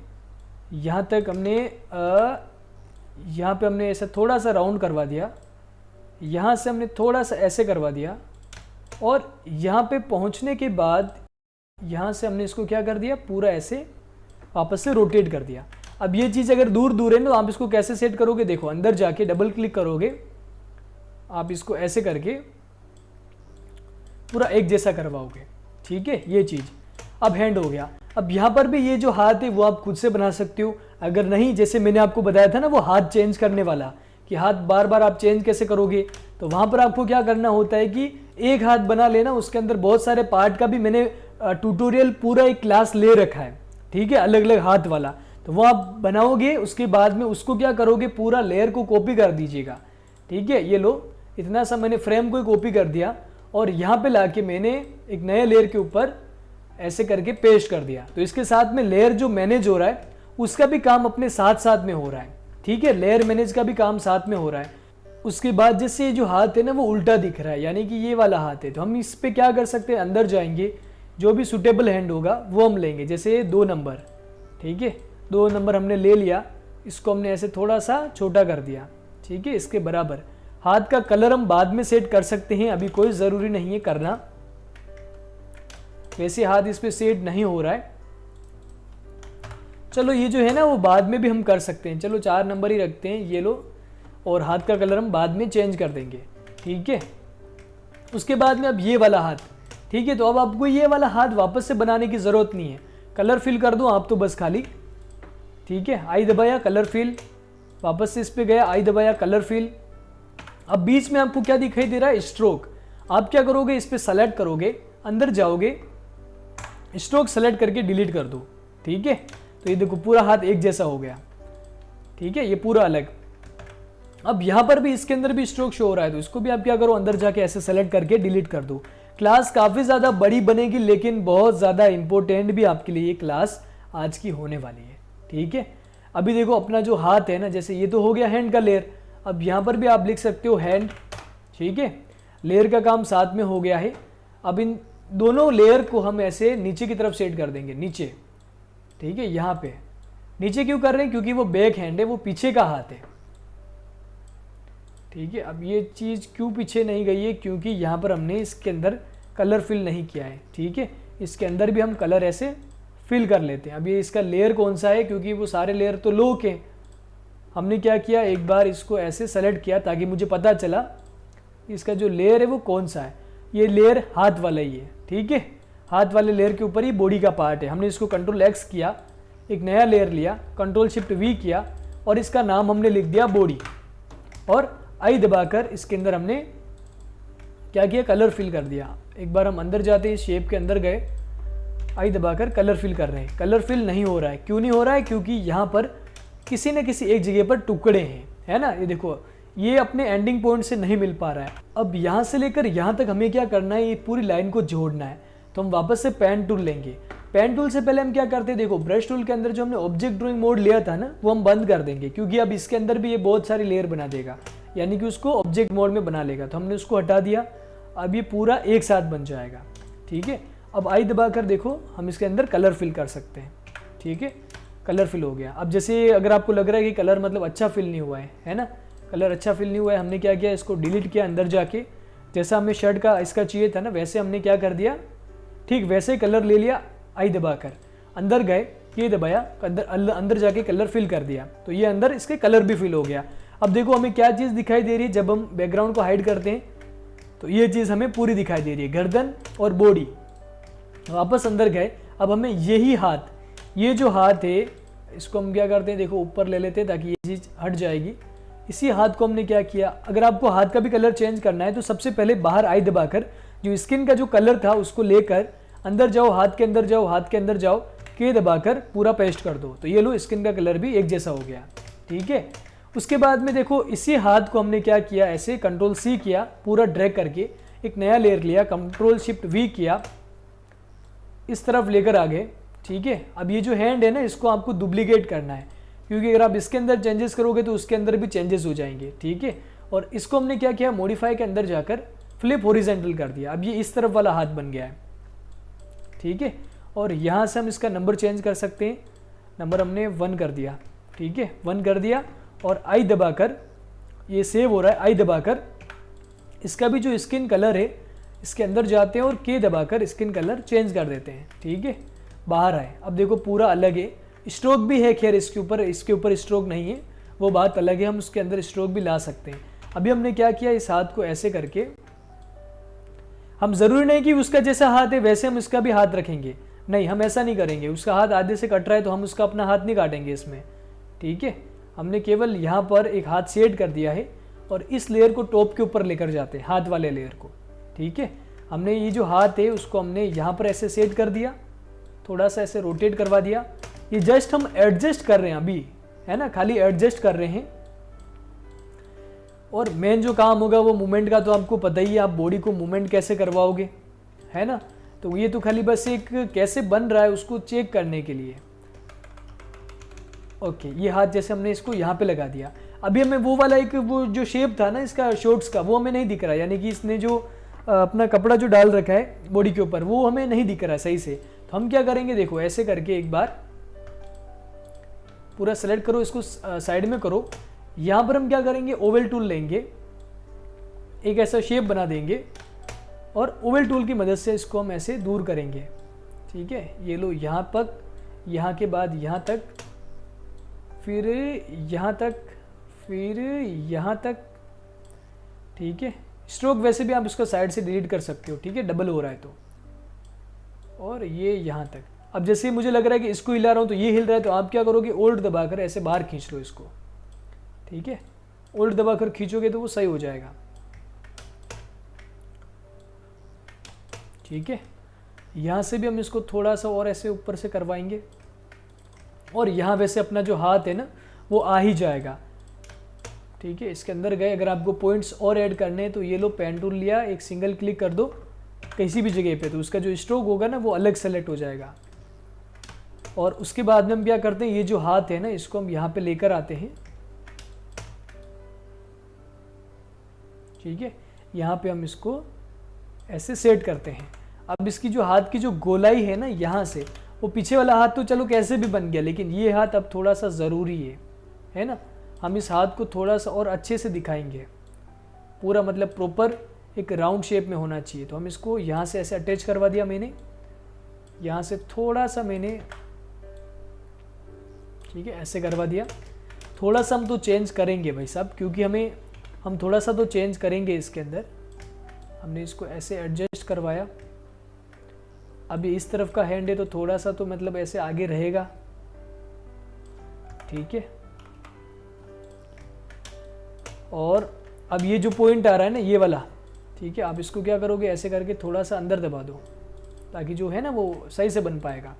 यहाँ तक हमने यहाँ पे हमने ऐसा थोड़ा सा राउंड करवा दिया, यहाँ से हमने थोड़ा सा ऐसे करवा दिया, और यहाँ पे पहुँचने के बाद यहाँ से हमने इसको क्या कर दिया, पूरा ऐसे वापस से रोटेट कर दिया। अब ये चीज़ अगर दूर है ना तो आप इसको कैसे सेट करोगे, देखो अंदर जाके डबल क्लिक करोगे, आप इसको ऐसे करके पूरा एक जैसा करवाओगे, ठीक है, ये चीज़। अब हैंड हो गया। अब यहाँ पर भी ये जो हाथ है वो आप खुद से बना सकते हो। अगर नहीं, जैसे मैंने आपको बताया था ना वो हाथ चेंज करने वाला, कि हाथ बार बार आप चेंज कैसे करोगे, तो वहाँ पर आपको क्या करना होता है कि एक हाथ बना लेना, उसके अंदर बहुत सारे पार्ट का भी मैंने ट्यूटोरियल पूरा एक क्लास ले रखा है, ठीक है, अलग अलग हाथ वाला। तो वो आप बनाओगे, उसके बाद में उसको क्या करोगे, पूरा लेयर को कॉपी कर दीजिएगा, ठीक है। ये लो, इतना सा मैंने फ्रेम को कॉपी कर दिया और यहाँ पे लाके मैंने एक नए लेयर के ऊपर ऐसे करके पेस्ट कर दिया। तो इसके साथ में लेयर जो मैनेज हो रहा है उसका भी काम अपने साथ साथ में हो रहा है, ठीक है, लेयर मैनेज का भी काम साथ में हो रहा है। उसके बाद जैसे ये जो हाथ है ना वो उल्टा दिख रहा है, यानी कि ये वाला हाथ है, तो हम इस पे क्या कर सकते हैं, अंदर जाएंगे, जो भी सुटेबल हैंड होगा वो हम लेंगे। जैसे 2 नंबर, ठीक है, 2 नंबर हमने ले लिया, इसको हमने ऐसे थोड़ा सा छोटा कर दिया, ठीक है, इसके बराबर। हाथ का कलर हम बाद में सेट कर सकते हैं, अभी कोई ज़रूरी नहीं है करना, वैसे हाथ इस पे सेट नहीं हो रहा है। चलो ये जो है ना वो बाद में भी हम कर सकते हैं, चलो 4 नंबर ही रखते हैं, ये लो, और हाथ का कलर हम बाद में चेंज कर देंगे, ठीक है। उसके बाद में अब ये वाला हाथ, ठीक है, तो अब आपको ये वाला हाथ वापस से बनाने की ज़रूरत नहीं है, कलर फिल कर दो आप तो बस खाली, ठीक है। आई दबाया, कलर फिल, वापस से इस पे गया, आई दबाया, कलर फिल, अब बीच में आपको क्या दिखाई दे रहा है, स्ट्रोक। आप क्या करोगे, इस पर सेलेक्ट करोगे, अंदर जाओगे, स्ट्रोक सेलेक्ट करके डिलीट कर दो। ठीक है, तो ये देखो पूरा हाथ एक जैसा हो गया। ठीक है, ये पूरा अलग। अब यहाँ पर भी इसके अंदर भी स्ट्रोक शो हो रहा है, तो इसको भी आप क्या करो, अंदर जाके ऐसे सेलेक्ट करके डिलीट कर दो। क्लास काफ़ी ज़्यादा बड़ी बनेगी, लेकिन बहुत ज़्यादा इंपॉर्टेंट भी आपके लिए ये क्लास आज की होने वाली है। ठीक है, अभी देखो अपना जो हाथ है ना, जैसे ये तो हो गया हैंड का लेयर। अब यहाँ पर भी आप लिख सकते हो हैंड। ठीक है, लेयर का काम साथ में हो गया है। अब इन दोनों लेयर को हम ऐसे नीचे की तरफ सेट कर देंगे, नीचे। ठीक है, यहाँ पे नीचे क्यों कर रहे हैं, क्योंकि वो बैक हैंड है, वो पीछे का हाथ है। ठीक है, अब ये चीज़ क्यों पीछे नहीं गई है, क्योंकि यहाँ पर हमने इसके अंदर कलर फिल नहीं किया है। ठीक है, इसके अंदर भी हम कलर ऐसे फिल कर लेते हैं। अब ये इसका लेयर कौन सा है, क्योंकि वो सारे लेयर तो लो के, हमने क्या किया, एक बार इसको ऐसे सेलेक्ट किया ताकि मुझे पता चला इसका जो लेयर है वो कौन सा है। ये लेयर हाथ वाला ही है। ठीक है, हाथ वाले लेयर के ऊपर ही बॉडी का पार्ट है। हमने इसको कंट्रोल एक्स किया, एक नया लेयर लिया, कंट्रोल शिफ्ट वी किया और इसका नाम हमने लिख दिया बॉडी, और आई दबाकर इसके अंदर हमने क्या किया, कलर फिल कर दिया। एक बार हम अंदर जाते हैं, शेप के अंदर गए, आई दबाकर कलर फिल कर रहे हैं। कलर फिल नहीं हो रहा है, क्यों नहीं हो रहा है, क्योंकि यहाँ पर किसी न किसी एक जगह पर टुकड़े हैं, है ना। ये देखो, ये अपने एंडिंग पॉइंट से नहीं मिल पा रहा है। अब यहाँ से लेकर यहाँ तक हमें क्या करना है, ये पूरी लाइन को जोड़ना है। तो हम वापस से पेन टूल लेंगे। पेन टूल से पहले हम क्या करते हैं, देखो ब्रश टूल के अंदर जो हमने ऑब्जेक्ट ड्राइंग मोड लिया था ना, वो हम बंद कर देंगे, क्योंकि अब इसके अंदर भी ये बहुत सारी लेयर बना देगा, यानी कि उसको ऑब्जेक्ट मोड में बना लेगा। तो हमने उसको हटा दिया, अब ये पूरा एक साथ बन जाएगा। ठीक है, अब आई दबाकर देखो हम इसके अंदर कलर फिल कर सकते हैं। ठीक है, कलर फिल हो गया। अब जैसे अगर आपको लग रहा है कि कलर मतलब अच्छा फिल नहीं हुआ है ना, कलर अच्छा फिल नहीं हुआ है, हमने क्या किया, इसको डिलीट किया। अंदर जाके जैसा हमें शर्ट का इसका चाहिए था ना, वैसे हमने क्या कर दिया, ठीक वैसे कलर ले लिया। आई दबाकर अंदर गए, ये दबाया, अंदर जाके कलर फिल कर दिया, तो ये अंदर इसके कलर भी फिल हो गया। अब देखो हमें क्या चीज़ दिखाई दे रही है, जब हम बैकग्राउंड को हाइड करते हैं तो ये चीज़ हमें पूरी दिखाई दे रही है, गर्दन और बॉडी। वापस अंदर गए, अब हमें यही हाथ, ये जो हाथ है इसको हम क्या करते हैं, देखो ऊपर ले लेते हैं ताकि ये चीज़ हट जाएगी। इसी हाथ को हमने क्या किया, अगर आपको हाथ का भी कलर चेंज करना है तो सबसे पहले बाहर आई दबाकर जो स्किन का जो कलर था उसको लेकर अंदर जाओ, हाथ के अंदर जाओ, हाथ के अंदर जाओ, के दबाकर पूरा पेस्ट कर दो, तो ये लो स्किन का कलर भी एक जैसा हो गया। ठीक है, उसके बाद में देखो इसी हाथ को हमने क्या किया, ऐसे कंट्रोल सी किया, पूरा ड्रैग करके एक नया लेयर लिया, कंट्रोल शिफ्ट वी किया, इस तरफ लेकर आ गए। ठीक है, अब ये जो हैंड है ना, इसको आपको डुप्लीकेट करना है, क्योंकि अगर आप इसके अंदर चेंजेस करोगे तो उसके अंदर भी चेंजेस हो जाएंगे। ठीक है, और इसको हमने क्या किया, मॉडिफाई के अंदर जाकर फ्लिप हॉरिजॉन्टल कर दिया। अब ये इस तरफ वाला हाथ बन गया है। ठीक है, और यहाँ से हम इसका नंबर चेंज कर सकते हैं, नंबर हमने 1 कर दिया। ठीक है, 1 कर दिया और आई दबाकर ये सेव हो रहा है, आई दबाकर इसका भी जो स्किन कलर है इसके अंदर जाते हैं और के दबाकर स्किन कलर चेंज कर देते हैं। ठीक है, बाहर आए, अब देखो पूरा अलग है, स्ट्रोक भी है, खैर इसके ऊपर स्ट्रोक नहीं है, वो बात अलग है, हम उसके अंदर स्ट्रोक भी ला सकते हैं। अभी हमने क्या किया, इस हाथ को ऐसे करके, हम ज़रूरी नहीं कि उसका जैसा हाथ है वैसे हम इसका भी हाथ रखेंगे, नहीं हम ऐसा नहीं करेंगे। उसका हाथ आधे से कट रहा है तो हम उसका अपना हाथ नहीं काटेंगे इसमें। ठीक है, हमने केवल यहाँ पर एक हाथ सेट कर दिया है और इस लेयर को टॉप के ऊपर लेकर जाते हैं, हाथ वाले लेयर को। ठीक है, हमने ये जो हाथ है उसको हमने यहाँ पर ऐसे सेट कर दिया, थोड़ा सा ऐसे रोटेट करवा दिया। ये जस्ट हम एडजस्ट कर रहे हैं अभी, है ना, खाली एडजस्ट कर रहे हैं। और मेन जो काम होगा वो मूवमेंट का, तो आपको पता ही है, आप बॉडी को मूवमेंट कैसे करवाओगे, है ना। तो ये तो खाली बस एक कैसे बन रहा है उसको चेक करने के लिए। ओके, ये हाथ जैसे हमने इसको यहाँ पे लगा दिया। अभी हमें वो वाला एक वो जो शेप था ना इसका शॉर्ट्स का, वो हमें नहीं दिख रहा है, यानी कि इसने जो अपना कपड़ा जो डाल रखा है बॉडी के ऊपर वो हमें नहीं दिख रहा है सही से। तो हम क्या करेंगे, देखो ऐसे करके एक बार पूरा सेलेक्ट करो, इसको साइड में करो। यहाँ पर हम क्या करेंगे, ओवल टूल लेंगे, एक ऐसा शेप बना देंगे और ओवल टूल की मदद से इसको हम ऐसे दूर करेंगे। ठीक है, ये लो यहाँ तक, यहाँ के बाद यहाँ तक, फिर यहाँ तक, फिर यहाँ तक। ठीक है, स्ट्रोक वैसे भी आप उसका साइड से डिलीट कर सकते हो। ठीक है, डबल हो रहा है तो, और ये यहाँ तक। अब जैसे ही मुझे लग रहा है कि इसको हिला रहा हूँ तो ये हिल रहा है, तो आप क्या करोगे, ओल्ड दबाकर ऐसे बाहर खींच लो इसको। ठीक है, ओल्ड दबाकर खींचोगे तो वो सही हो जाएगा। ठीक है, यहाँ से भी हम इसको थोड़ा सा और ऐसे ऊपर से करवाएंगे, और यहाँ वैसे अपना जो हाथ है ना वो आ ही जाएगा। ठीक है, इसके अंदर गए। अगर आपको पॉइंट्स और ऐड करने हैं तो ये लो पेन टूल लिया, एक सिंगल क्लिक कर दो किसी भी जगह पे, तो उसका जो स्ट्रोक होगा ना वो अलग सेलेक्ट हो जाएगा। और उसके बाद में हम क्या करते हैं, ये जो हाथ है ना इसको हम यहाँ पे लेकर आते हैं। ठीक है, यहाँ पे हम इसको ऐसे सेट करते हैं। अब इसकी जो हाथ की जो गोलाई है ना यहाँ से, वो पीछे वाला हाथ तो चलो कैसे भी बन गया, लेकिन ये हाथ अब थोड़ा सा ज़रूरी है ना। हम इस हाथ को थोड़ा सा और अच्छे से दिखाएंगे, पूरा मतलब प्रॉपर एक राउंड शेप में होना चाहिए। तो हम इसको यहाँ से ऐसे अटैच करवा दिया मैंने, यहाँ से थोड़ा सा मैंने, ठीक है ऐसे करवा दिया। थोड़ा सा हम तो चेंज करेंगे भाई साहब, क्योंकि हम थोड़ा सा तो चेंज करेंगे इसके अंदर। हमने इसको ऐसे एडजस्ट करवाया। अभी इस तरफ का हैंड है तो थोड़ा सा तो मतलब ऐसे आगे रहेगा। ठीक है, और अब ये जो पॉइंट आ रहा है ना ये वाला, ठीक है, आप इसको क्या करोगे, ऐसे करके थोड़ा सा अंदर दबा दो ताकि जो है ना वो सही से बन पाएगा।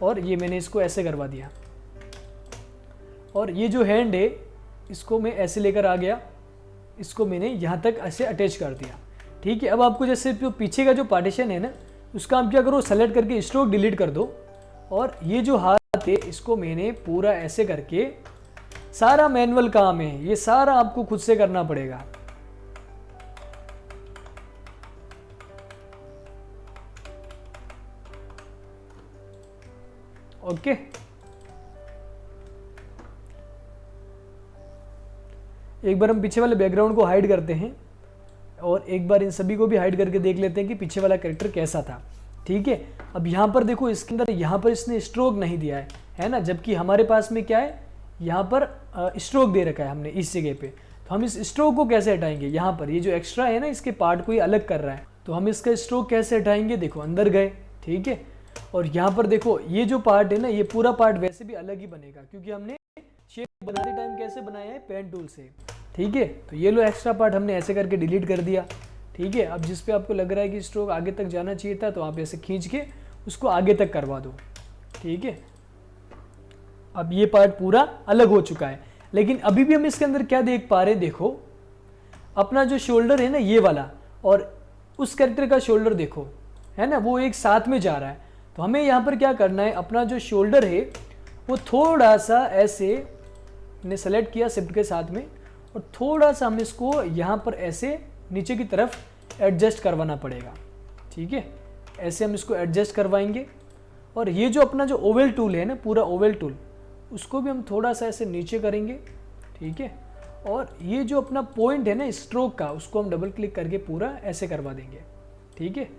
और ये मैंने इसको ऐसे करवा दिया, और ये जो हैंड है इसको मैं ऐसे लेकर आ गया, इसको मैंने यहाँ तक ऐसे अटैच कर दिया। ठीक है, अब आपको जैसे जो पीछे का जो पार्टीशन है ना उसका आप क्या करो, सेलेक्ट करके स्ट्रोक डिलीट कर दो, और ये जो हाथ है इसको मैंने पूरा ऐसे करके, सारा मैनुअल काम है ये, सारा आपको खुद से करना पड़ेगा। ओके, एक बार हम पीछे वाले बैकग्राउंड को हाइड करते हैं, और एक बार इन सभी को भी हाइड करके देख लेते हैं कि पीछे वाला कैरेक्टर कैसा था। ठीक है, अब यहाँ पर देखो इसके अंदर यहाँ पर इसने स्ट्रोक नहीं दिया है ना, जबकि हमारे पास में क्या है, यहाँ पर स्ट्रोक दे रखा है हमने इस जगह पे। तो हम इस स्ट्रोक को कैसे हटाएंगे, यहाँ पर ये जो एक्स्ट्रा है ना इसके पार्ट को ये अलग कर रहा है, तो हम इसका स्ट्रोक कैसे हटाएंगे, देखो अंदर गए। ठीक है, और यहाँ पर देखो ये जो पार्ट है ना ये पूरा पार्ट वैसे भी अलग ही बनेगा, क्योंकि हमने शेप बनाते टाइम कैसे बनाया है, पेन टूल से। ठीक है, तो ये लो एक्स्ट्रा पार्ट हमने ऐसे करके डिलीट कर दिया। ठीक है, अब जिस पे आपको लग रहा है कि स्ट्रोक आगे तक जाना चाहिए था तो आप ऐसे खींच के उसको आगे तक करवा दो। ठीक है, अब ये पार्ट पूरा अलग हो चुका है, लेकिन अभी भी हम इसके अंदर क्या देख पा रहे हैं, देखो अपना जो शोल्डर है ना ये वाला, और उस कैरेक्टर का शोल्डर देखो है ना, वो एक साथ में जा रहा है। तो हमें यहाँ पर क्या करना है, अपना जो शोल्डर है वो थोड़ा सा ऐसे ने सेलेक्ट किया शिफ्ट के साथ में, और थोड़ा सा हम इसको यहाँ पर ऐसे नीचे की तरफ एडजस्ट करवाना पड़ेगा। ठीक है, ऐसे हम इसको एडजस्ट करवाएंगे। और ये जो अपना जो ओवल टूल है ना, पूरा ओवल टूल, उसको भी हम थोड़ा सा ऐसे नीचे करेंगे। ठीक है, और ये जो अपना पॉइंट है ना स्ट्रोक का, उसको हम डबल क्लिक करके पूरा ऐसे करवा देंगे। ठीक है,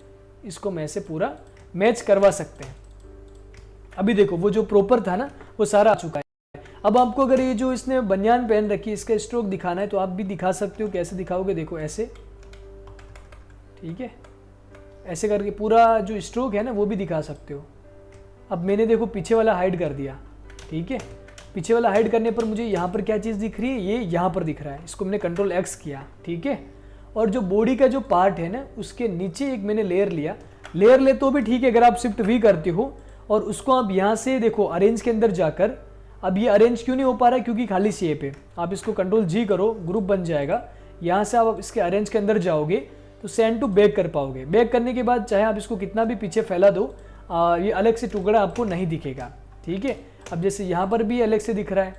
इसको हम ऐसे पूरा मैच करवा सकते हैं। अभी देखो वो जो प्रॉपर था ना वो सारा आ चुका है। अब आपको अगर ये जो इसने बनियान पहन रखी है इसका स्ट्रोक दिखाना है तो आप भी दिखा सकते हो। कैसे दिखाओगे, देखो ऐसे। ठीक है, ऐसे करके पूरा जो स्ट्रोक है ना वो भी दिखा सकते हो। अब मैंने देखो पीछे वाला हाइड कर दिया। ठीक है, पीछे वाला हाइड करने पर मुझे यहाँ पर क्या चीज़ दिख रही है, ये यहाँ पर दिख रहा है, इसको मैंने कंट्रोल एक्स किया। ठीक है, और जो बॉडी का जो पार्ट है ना उसके नीचे एक मैंने लेयर लिया। लेयर ले तो भी ठीक है, अगर आप शिफ्ट वी करते हो और उसको आप यहाँ से देखो अरेंज के अंदर जाकर, अब ये अरेंज क्यों नहीं हो पा रहा है, क्योंकि खाली शेप है। आप इसको कंट्रोल जी करो, ग्रुप बन जाएगा। यहाँ से आप इसके अरेंज के अंदर जाओगे तो सेंड टू बैक कर पाओगे। बैक करने के बाद चाहे आप इसको कितना भी पीछे फैला दो, ये अलग से टुकड़ा आपको नहीं दिखेगा। ठीक है, अब जैसे यहाँ पर भी अलग से दिख रहा है,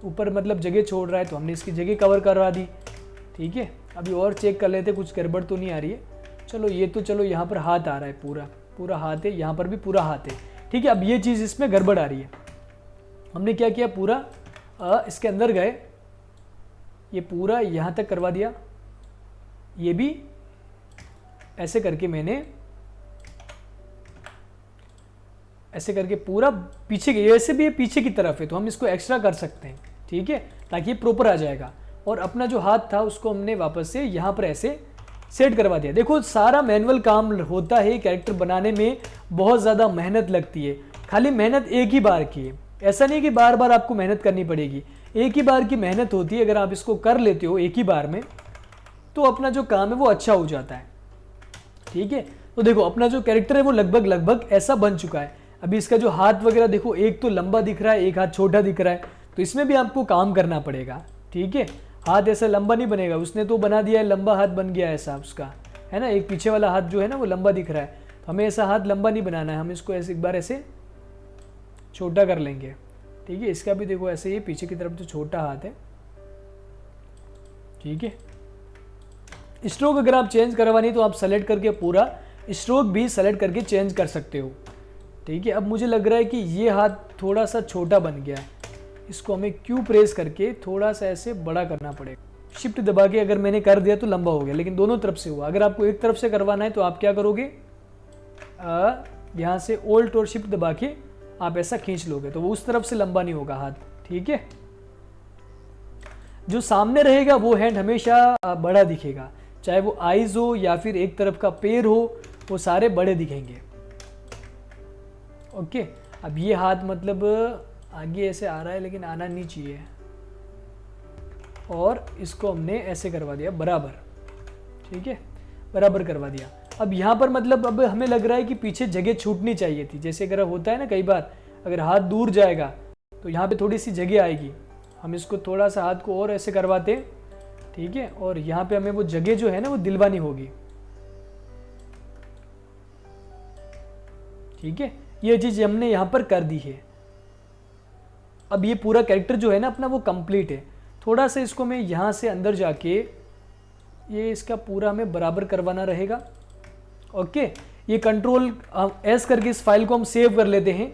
ऊपर मतलब जगह छोड़ रहा है, तो हमने इसकी जगह कवर करवा दी। ठीक है, अभी और चेक कर लेते कुछ गड़बड़ तो नहीं आ रही है। चलो ये तो चलो यहाँ पर हाथ आ रहा है, पूरा पूरा हाथ है, यहाँ पर भी पूरा हाथ है। ठीक है, अब ये चीज़ इसमें गड़बड़ आ रही है। हमने क्या किया, पूरा इसके अंदर गए, ये पूरा यहाँ तक करवा दिया। ये भी ऐसे करके मैंने ऐसे करके पूरा पीछे के, ऐसे भी ये पीछे की तरफ है तो हम इसको एक्स्ट्रा कर सकते हैं। ठीक है, ताकि ये प्रॉपर आ जाएगा। और अपना जो हाथ था उसको हमने वापस से यहाँ पर ऐसे सेट करवा दिया। देखो सारा मैनुअल काम होता है, कैरेक्टर बनाने में बहुत ज़्यादा मेहनत लगती है। खाली मेहनत एक ही बार की है, ऐसा नहीं कि बार बार आपको मेहनत करनी पड़ेगी। एक ही बार की मेहनत होती है, अगर आप इसको कर लेते हो एक ही बार में तो अपना जो काम है वो अच्छा हो जाता है। ठीक है। तो देखो अपना जो कैरेक्टर है वो लगभग ऐसा बन चुका है। अभी इसका जो हाथ वगैरह देखो, एक तो लंबा दिख रहा है, एक हाथ छोटा दिख रहा है, तो इसमें भी आपको काम करना पड़ेगा, ठीक है। हाथ ऐसा लंबा नहीं बनेगा, उसने तो बना दिया है, लंबा हाथ बन गया ऐसा उसका, है ना। एक पीछे वाला हाथ जो है ना वो लंबा दिख रहा है, तो हमें ऐसा हाथ लंबा नहीं बनाना है, हम इसको ऐसे एक बार ऐसे छोटा कर लेंगे, ठीक है। इसका भी देखो ऐसे ही पीछे की तरफ जो छोटा हाथ है, ठीक है। स्ट्रोक अगर आप चेंज करवानी तो आप सेलेक्ट करके पूरा स्ट्रोक भी सेलेक्ट करके चेंज कर सकते हो, ठीक है। अब मुझे लग रहा है कि ये हाथ थोड़ा सा छोटा बन गया है, इसको हमें क्यू प्रेस करके थोड़ा सा ऐसे बड़ा करना पड़ेगा। शिफ्ट दबा के अगर मैंने कर दिया तो लंबा हो गया, लेकिन दोनों तरफ से हुआ। अगर आपको एक तरफ से करवाना है तो आप क्या करोगे, यहाँ से ओल्ट और शिफ्ट दबा के आप ऐसा खींच लोगे तो वो उस तरफ से लंबा नहीं होगा हाथ, ठीक है। जो सामने रहेगा वो हैंड हमेशा बड़ा दिखेगा, चाहे वो आईज हो या फिर एक तरफ का पैर हो, वो सारे बड़े दिखेंगे, ओके। अब ये हाथ मतलब आगे ऐसे आ रहा है लेकिन आना नहीं चाहिए, और इसको हमने ऐसे करवा दिया बराबर, ठीक है, बराबर करवा दिया। अब यहाँ पर मतलब अब हमें लग रहा है कि पीछे जगह छूटनी चाहिए थी, जैसे अगर होता है ना कई बार अगर हाथ दूर जाएगा तो यहाँ पे थोड़ी सी जगह आएगी, हम इसको थोड़ा सा हाथ को और ऐसे करवाते हैं, ठीक है। और यहाँ पे हमें वो जगह जो है ना वो दिलवानी होगी, ठीक है। ये चीज हमने यहाँ पर कर दी है। अब ये पूरा कैरेक्टर जो है ना अपना वो कंप्लीट है। थोड़ा सा इसको मैं यहाँ से अंदर जाके ये इसका पूरा हमें बराबर करवाना रहेगा, ओके। ये कंट्रोल एस करके इस फाइल को हम सेव कर लेते हैं।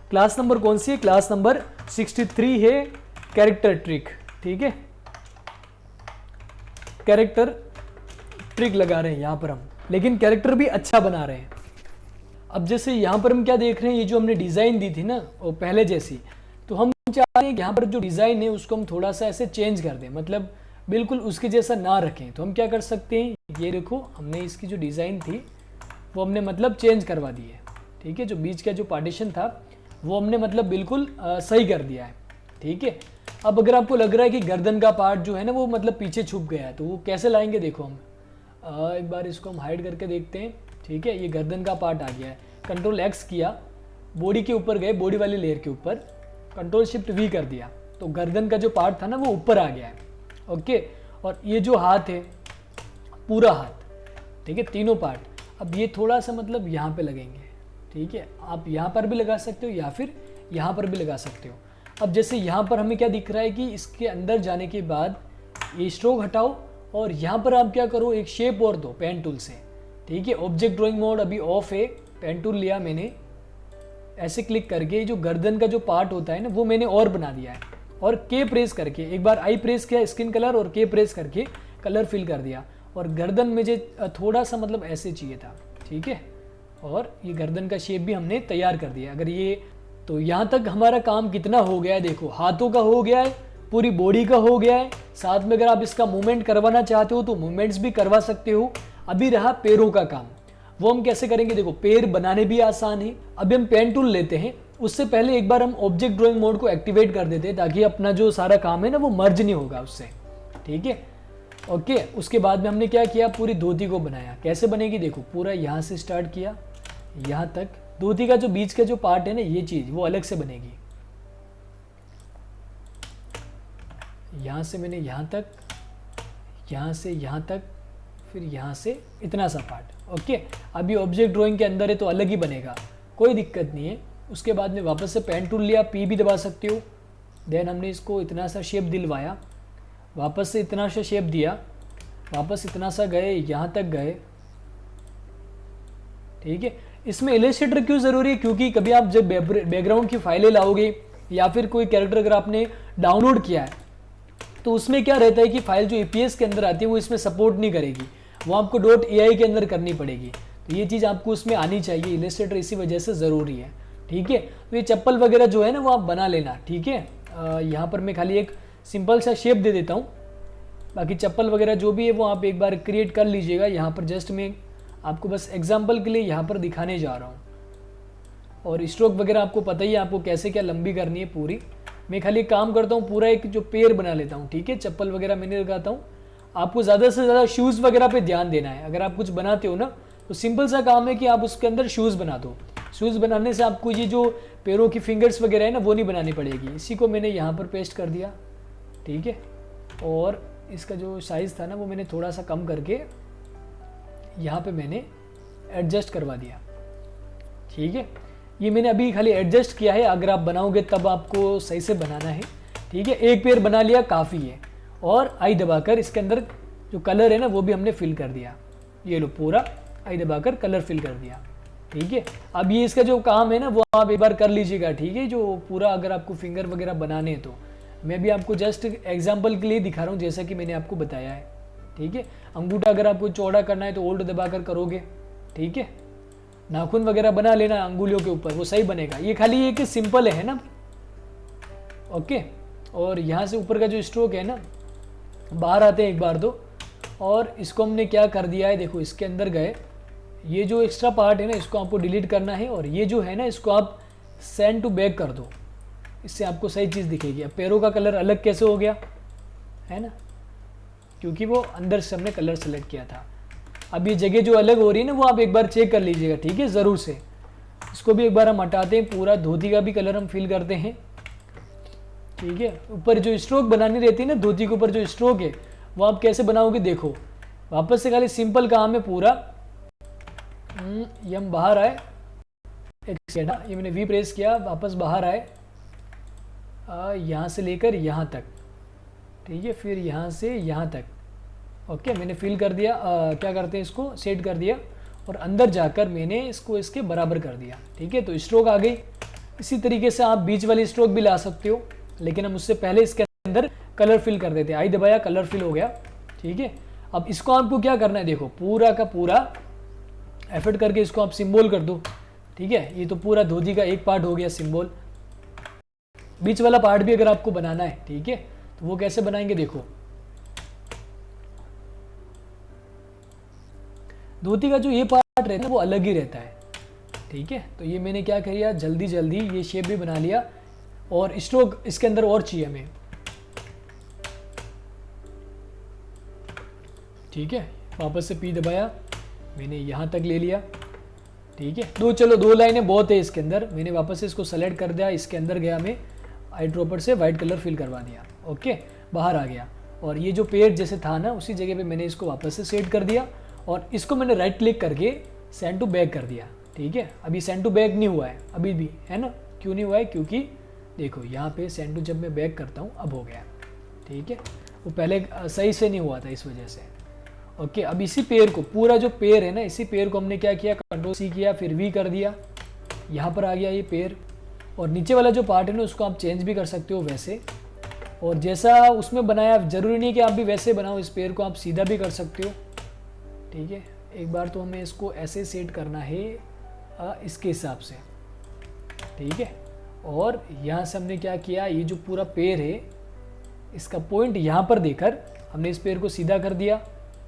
क्लास नंबर कौन सी है, क्लास नंबर 63 है, कैरेक्टर ट्रिक, ठीक है। कैरेक्टर ट्रिक लगा रहे हैं यहाँ पर हम, लेकिन कैरेक्टर भी अच्छा बना रहे हैं। अब जैसे यहाँ पर हम क्या देख रहे हैं, ये जो हमने डिज़ाइन दी थी ना वो पहले जैसी, तो हम चाहते हैं कि यहाँ पर जो डिज़ाइन है उसको हम थोड़ा सा ऐसे चेंज कर दें, मतलब बिल्कुल उसके जैसा ना रखें। तो हम क्या कर सकते हैं, ये देखो हमने इसकी जो डिज़ाइन थी वो हमने मतलब चेंज करवा दी है, ठीक है। जो बीच का जो पार्टीशन था वो हमने मतलब बिल्कुल सही कर दिया है, ठीक है। अब अगर आपको लग रहा है कि गर्दन का पार्ट जो है ना वो मतलब पीछे छुप गया है, तो वो कैसे लाएंगे, देखो हम एक बार इसको हम हाइड करके देखते हैं, ठीक है। ये गर्दन का पार्ट आ गया है, कंट्रोल एक्स किया, बॉडी के ऊपर गए, बॉडी वाली लेयर के ऊपर, कंट्रोल शिफ्ट वी कर दिया, तो गर्दन का जो पार्ट था ना वो ऊपर आ गया है, ओके। और ये जो हाथ है पूरा हाथ, ठीक है, तीनों पार्ट, अब ये थोड़ा सा मतलब यहाँ पे लगेंगे, ठीक है। आप यहाँ पर भी लगा सकते हो या फिर यहाँ पर भी लगा सकते हो। अब जैसे यहाँ पर हमें क्या दिख रहा है कि इसके अंदर जाने के बाद ये स्ट्रोक हटाओ और यहाँ पर आप क्या करो, एक शेप और दो पेन टूल से, ठीक है। ऑब्जेक्ट ड्राइंग मोड अभी ऑफ है, पेन टूल लिया मैंने, ऐसे क्लिक करके जो गर्दन का जो पार्ट होता है ना वो मैंने और बना दिया है, और के प्रेस करके एक बार आई प्रेस किया स्किन कलर और के प्रेस करके कलर फिल कर दिया, और गर्दन मुझे थोड़ा सा मतलब ऐसे चाहिए था, ठीक है। और ये गर्दन का शेप भी हमने तैयार कर दिया। अगर ये तो यहाँ तक हमारा काम कितना हो गया है, देखो हाथों का हो गया है, पूरी बॉडी का हो गया है, साथ में अगर आप इसका मूवमेंट करवाना चाहते हो तो मूवमेंट्स भी करवा सकते हो। अभी रहा पैरों का काम, वो हम कैसे करेंगे, देखो पैर बनाने भी आसान है। अभी हम पेन टूल लेते हैं, उससे पहले एक बार हम ऑब्जेक्ट ड्राइंग मोड को एक्टिवेट कर देते हैं ताकि अपना जो सारा काम है ना वो मर्ज नहीं होगा उससे, ठीक है, ओके। उसके बाद में हमने क्या किया, पूरी धोती को बनाया। कैसे बनेगी, देखो पूरा यहाँ से स्टार्ट किया यहाँ तक, धोती का जो बीच का जो पार्ट है ना ये चीज वो अलग से बनेगी, यहाँ से मैंने यहाँ तक, यहाँ से यहाँ तक, फिर यहाँ से इतना सा पार्ट, ओके। अभी ऑब्जेक्ट ड्राइंग के अंदर है तो अलग ही बनेगा, कोई दिक्कत नहीं है। उसके बाद में वापस से पेन टूल लिया, पी भी दबा सकते हो, देन हमने इसको इतना सा शेप दिलवाया, वापस से इतना सा शेप दिया, वापस इतना सा गए, यहाँ तक गए, ठीक है। इसमें इलस्ट्रेटर क्यों ज़रूरी है, क्योंकि कभी आप जब बैकग्राउंड की फाइलें लाओगे या फिर कोई कैरेक्टर अगर आपने डाउनलोड किया है तो उसमें क्या रहता है कि फाइल जो EPS के अंदर आती है वो इसमें सपोर्ट नहीं करेगी, वो आपको .ai के अंदर करनी पड़ेगी। तो ये चीज़ आपको उसमें आनी चाहिए, इलस्ट्रेटर इसी वजह से ज़रूरी है, ठीक है। तो ये चप्पल वगैरह जो है ना वो आप बना लेना, ठीक है। यहाँ पर मैं खाली एक सिंपल सा शेप दे देता हूँ, बाकी चप्पल वगैरह जो भी है वो आप एक बार क्रिएट कर लीजिएगा। यहाँ पर जस्ट मैं आपको बस एग्जाम्पल के लिए यहाँ पर दिखाने जा रहा हूँ, और स्ट्रोक वगैरह आपको पता ही है आपको कैसे क्या लंबी करनी है पूरी। मैं खाली काम करता हूँ, पूरा एक जो पैर बना लेता हूँ, ठीक है। चप्पल वगैरह मैंने लगाता हूँ। आपको ज़्यादा से ज़्यादा शूज़ वगैरह पे ध्यान देना है। अगर आप कुछ बनाते हो ना तो सिंपल सा काम है कि आप उसके अंदर शूज़ बना दो। शूज़ बनाने से आपको ये जो पैरों की फिंगर्स वगैरह है ना वो नहीं बनानी पड़ेगी। इसी को मैंने यहाँ पर पेस्ट कर दिया, ठीक है। और इसका जो साइज़ था ना वो मैंने थोड़ा सा कम करके यहाँ पे मैंने एडजस्ट करवा दिया, ठीक है। ये मैंने अभी खाली एडजस्ट किया है, अगर आप बनाओगे तब आपको सही से बनाना है, ठीक है। एक पैर बना लिया काफ़ी है। और आई दबाकर इसके अंदर जो कलर है ना वो भी हमने फिल कर दिया। ये लो पूरा आई दबाकर कलर फिल कर दिया, ठीक है। अब ये इसका जो काम है ना वो आप एक बार कर लीजिएगा, ठीक है। जो पूरा अगर आपको फिंगर वगैरह बनाने हैं तो मैं भी आपको जस्ट एग्जांपल के लिए दिखा रहा हूँ, जैसा कि मैंने आपको बताया है, ठीक है। अंगूठा अगर आपको चौड़ा करना है तो ओल्ड दबाकर करोगे, ठीक है। नाखून वगैरह बना लेना अंगुलियों के ऊपर, वो सही बनेगा। ये खाली एक सिंपल है ना, ओके। और यहाँ से ऊपर का जो स्ट्रोक है ना बाहर आते हैं एक बार दो, और इसको हमने क्या कर दिया है, देखो इसके अंदर गए, ये जो एक्स्ट्रा पार्ट है ना इसको आपको डिलीट करना है, और ये जो है ना इसको आप सेंड टू बैक कर दो, इससे आपको सही चीज़ दिखेगी। अब पैरों का कलर अलग कैसे हो गया है ना, क्योंकि वो अंदर से हमने कलर सेलेक्ट किया था। अब ये जगह जो अलग हो रही है ना वो आप एक बार चेक कर लीजिएगा, ठीक है, ज़रूर से। इसको भी एक बार हम हटाते हैं, पूरा धोती का भी कलर हम फिल करते हैं, ठीक है। ऊपर जो स्ट्रोक बनानी रहती है ना धोती के ऊपर जो स्ट्रोक है वो आप कैसे बनाओगे, देखो वापस से खाली सिंपल काम है पूरा। ये हम बाहर आए, एक सेकंड, ये मैंने वी प्रेस किया, वापस बाहर आए, यहाँ से लेकर यहाँ तक, ठीक है, फिर यहाँ से यहाँ तक, ओके। मैंने फिल कर दिया, क्या करते हैं इसको सेट कर दिया, और अंदर जाकर मैंने इसको इसके बराबर कर दिया, ठीक है। तो स्ट्रोक आ गई। इसी तरीके से आप बीच वाली स्ट्रोक भी ला सकते हो, लेकिन हम उससे पहले इसके अंदर कलर फिल कर देते हैं। आई दबाया, कलर फिल हो गया, ठीक है। अब इसको आपको क्या करना है, देखो पूरा का पूरा एफर्ट करके इसको आप सिंबल कर दो, ठीक है। ये तो पूरा धोती का एक पार्ट हो गया सिंबल। बीच वाला पार्ट भी अगर आपको बनाना है, ठीक है, तो वो कैसे बनाएंगे, देखो धोती का जो ये पार्ट रहता है वो अलग ही रहता है, ठीक है। तो ये मैंने क्या किया, जल्दी जल्दी ये शेप भी बना लिया, और स्ट्रोक इसके अंदर और चाहिए हमें, ठीक है। वापस से पी दबाया, मैंने यहाँ तक ले लिया, ठीक है। चलो दो लाइनें बहुत है इसके अंदर, मैंने वापस से इसको सेलेक्ट कर दिया, इसके अंदर गया मैं आई ड्रॉपर से वाइट कलर फिल करवा दिया, ओके, बाहर आ गया। और ये जो पेड़ जैसे था ना उसी जगह पे मैंने इसको वापस से सेट कर दिया, और इसको मैंने राइट क्लिक करके सेंड टू बैक कर दिया, ठीक है। अभी सेंड टू बैक नहीं हुआ है अभी भी, है ना, क्यों नहीं हुआ है, क्योंकि देखो यहाँ पे सेंड टू जब मैं बैक करता हूँ अब हो गया, ठीक है। वो पहले सही से नहीं हुआ था इस वजह से, ओके। अब इसी पेड़ को, पूरा जो पेड़ है ना इसी पेड़ को हमने क्या किया, कंट्रोल सी किया, फिर वी कर दिया, यहाँ पर आ गया ये पेड़। और नीचे वाला जो पार्ट है ना उसको आप चेंज भी कर सकते हो वैसे, और जैसा उसमें बनाया, ज़रूरी नहीं कि आप भी वैसे बनाओ, इस पेड़ को आप सीधा भी कर सकते हो, ठीक है। एक बार तो हमें इसको ऐसे सेट करना है इसके हिसाब से, ठीक है। और यहाँ से हमने क्या किया, ये जो पूरा पेड़ है इसका पॉइंट यहाँ पर देकर हमने इस पेड़ को सीधा कर दिया,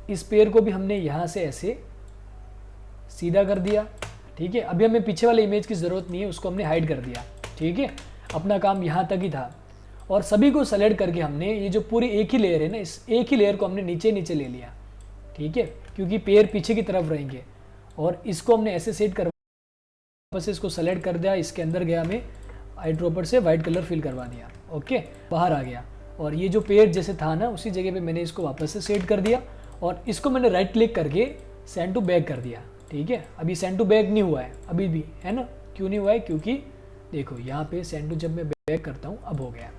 इस पेड़ को भी हमने यहाँ से ऐसे सीधा कर दिया, ठीक है। अभी हमें पीछे वाले इमेज की ज़रूरत नहीं है, उसको हमने हाइड कर दिया, ठीक है। अपना काम यहाँ तक ही था। और सभी को सेलेक्ट करके हमने ये जो पूरी एक ही लेयर है ना, इस एक ही लेयर को हमने नीचे नीचे ले लिया, ठीक है, क्योंकि पैर पीछे की तरफ रहेंगे। और इसको हमने ऐसे सेट करवा, बस इसको सेलेक्ट कर दिया, इसके अंदर गया मैं आई ड्रॉपर से वाइट कलर फिल करवा दिया, ओके, बाहर आ गया। और ये जो पेड़ जैसे था ना उसी जगह पे मैंने इसको वापस से सेट कर दिया, और इसको मैंने राइट क्लिक करके सेंड टू बैक कर दिया, ठीक है। अभी सेंड टू बैक नहीं हुआ है अभी भी, है ना, क्यों नहीं हुआ है, क्योंकि देखो यहाँ पे सेंड टू जब मैं बैक करता हूँ अब हो गया,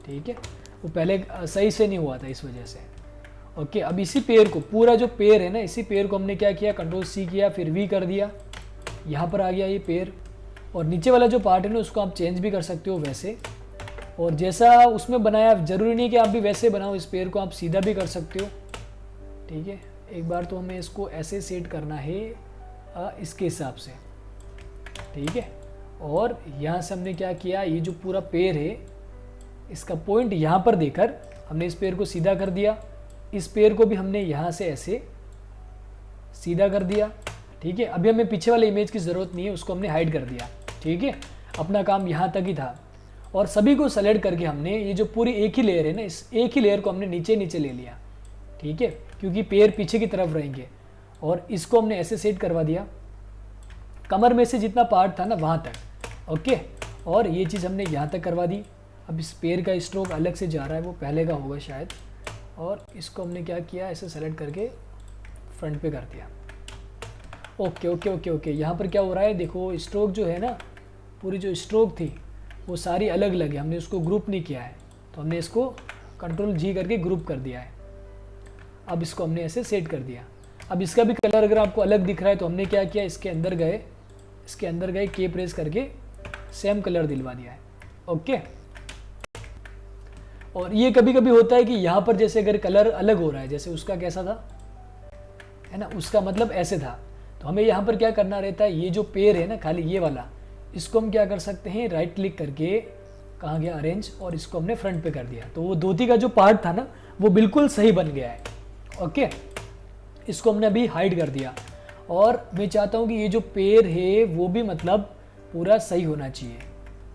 ठीक है। वो पहले सही से नहीं हुआ था इस वजह से, ओके। अब इसी पेड़ को, पूरा जो पेड़ है ना इसी पेड़ को हमने क्या किया, कंट्रोल सी किया, फिर वी कर दिया, यहाँ पर आ गया ये पेड़। और नीचे वाला जो पार्ट है ना उसको आप चेंज भी कर सकते हो वैसे, और जैसा उसमें बनाया, ज़रूरी नहीं कि आप भी वैसे बनाओ, इस पेड़ को आप सीधा भी कर सकते हो, ठीक है। एक बार तो हमें इसको ऐसे सेट करना है इसके हिसाब से, ठीक है। और यहाँ से हमने क्या किया, ये जो पूरा पेड़ है इसका पॉइंट यहाँ पर देकर हमने इस पेड़ को सीधा कर दिया, इस पेड़ को भी हमने यहाँ से ऐसे सीधा कर दिया, ठीक है। अभी हमें पीछे वाले इमेज की ज़रूरत नहीं है, उसको हमने हाइड कर दिया, ठीक है। अपना काम यहाँ तक ही था। और सभी को सेलेक्ट करके हमने ये जो पूरी एक ही लेयर है ना, इस एक ही लेयर को हमने नीचे नीचे ले लिया, ठीक है, क्योंकि पैर पीछे की तरफ रहेंगे। और इसको हमने ऐसे सेट करवा दिया, कमर में से जितना पार्ट था ना वहाँ तक, ओके। और ये चीज़ हमने यहाँ तक करवा दी। अब इस पैर का स्ट्रोक अलग से जा रहा है, वो पहले का होगा शायद, और इसको हमने क्या किया, ऐसे सेलेक्ट करके फ्रंट पे कर दिया। Okay okay okay okay. यहाँ पर क्या हो रहा है देखो, स्ट्रोक जो है ना, पूरी जो स्ट्रोक थी वो सारी अलग अलग है, हमने उसको ग्रुप नहीं किया है, तो हमने इसको कंट्रोल जी करके ग्रुप कर दिया है। अब इसको हमने ऐसे सेट कर दिया। अब इसका भी कलर अगर आपको अलग दिख रहा है तो हमने क्या किया, इसके अंदर गए के प्रेस करके सेम कलर दिलवा दिया है, ओके। और ये कभी कभी होता है कि यहाँ पर जैसे अगर कलर अलग हो रहा है, जैसे उसका कैसा था, है ना, उसका मतलब ऐसे था, तो हमें यहाँ पर क्या करना रहता है, ये जो पैर है ना खाली ये वाला, इसको हम क्या कर सकते हैं, राइट क्लिक करके, कहाँ गया अरेंज, और इसको हमने फ्रंट पे कर दिया, तो वो धोती का जो पार्ट था ना वो बिल्कुल सही बन गया है, ओके। इसको हमने अभी हाइड कर दिया, और मैं चाहता हूँ कि ये जो पैर है वो भी मतलब पूरा सही होना चाहिए,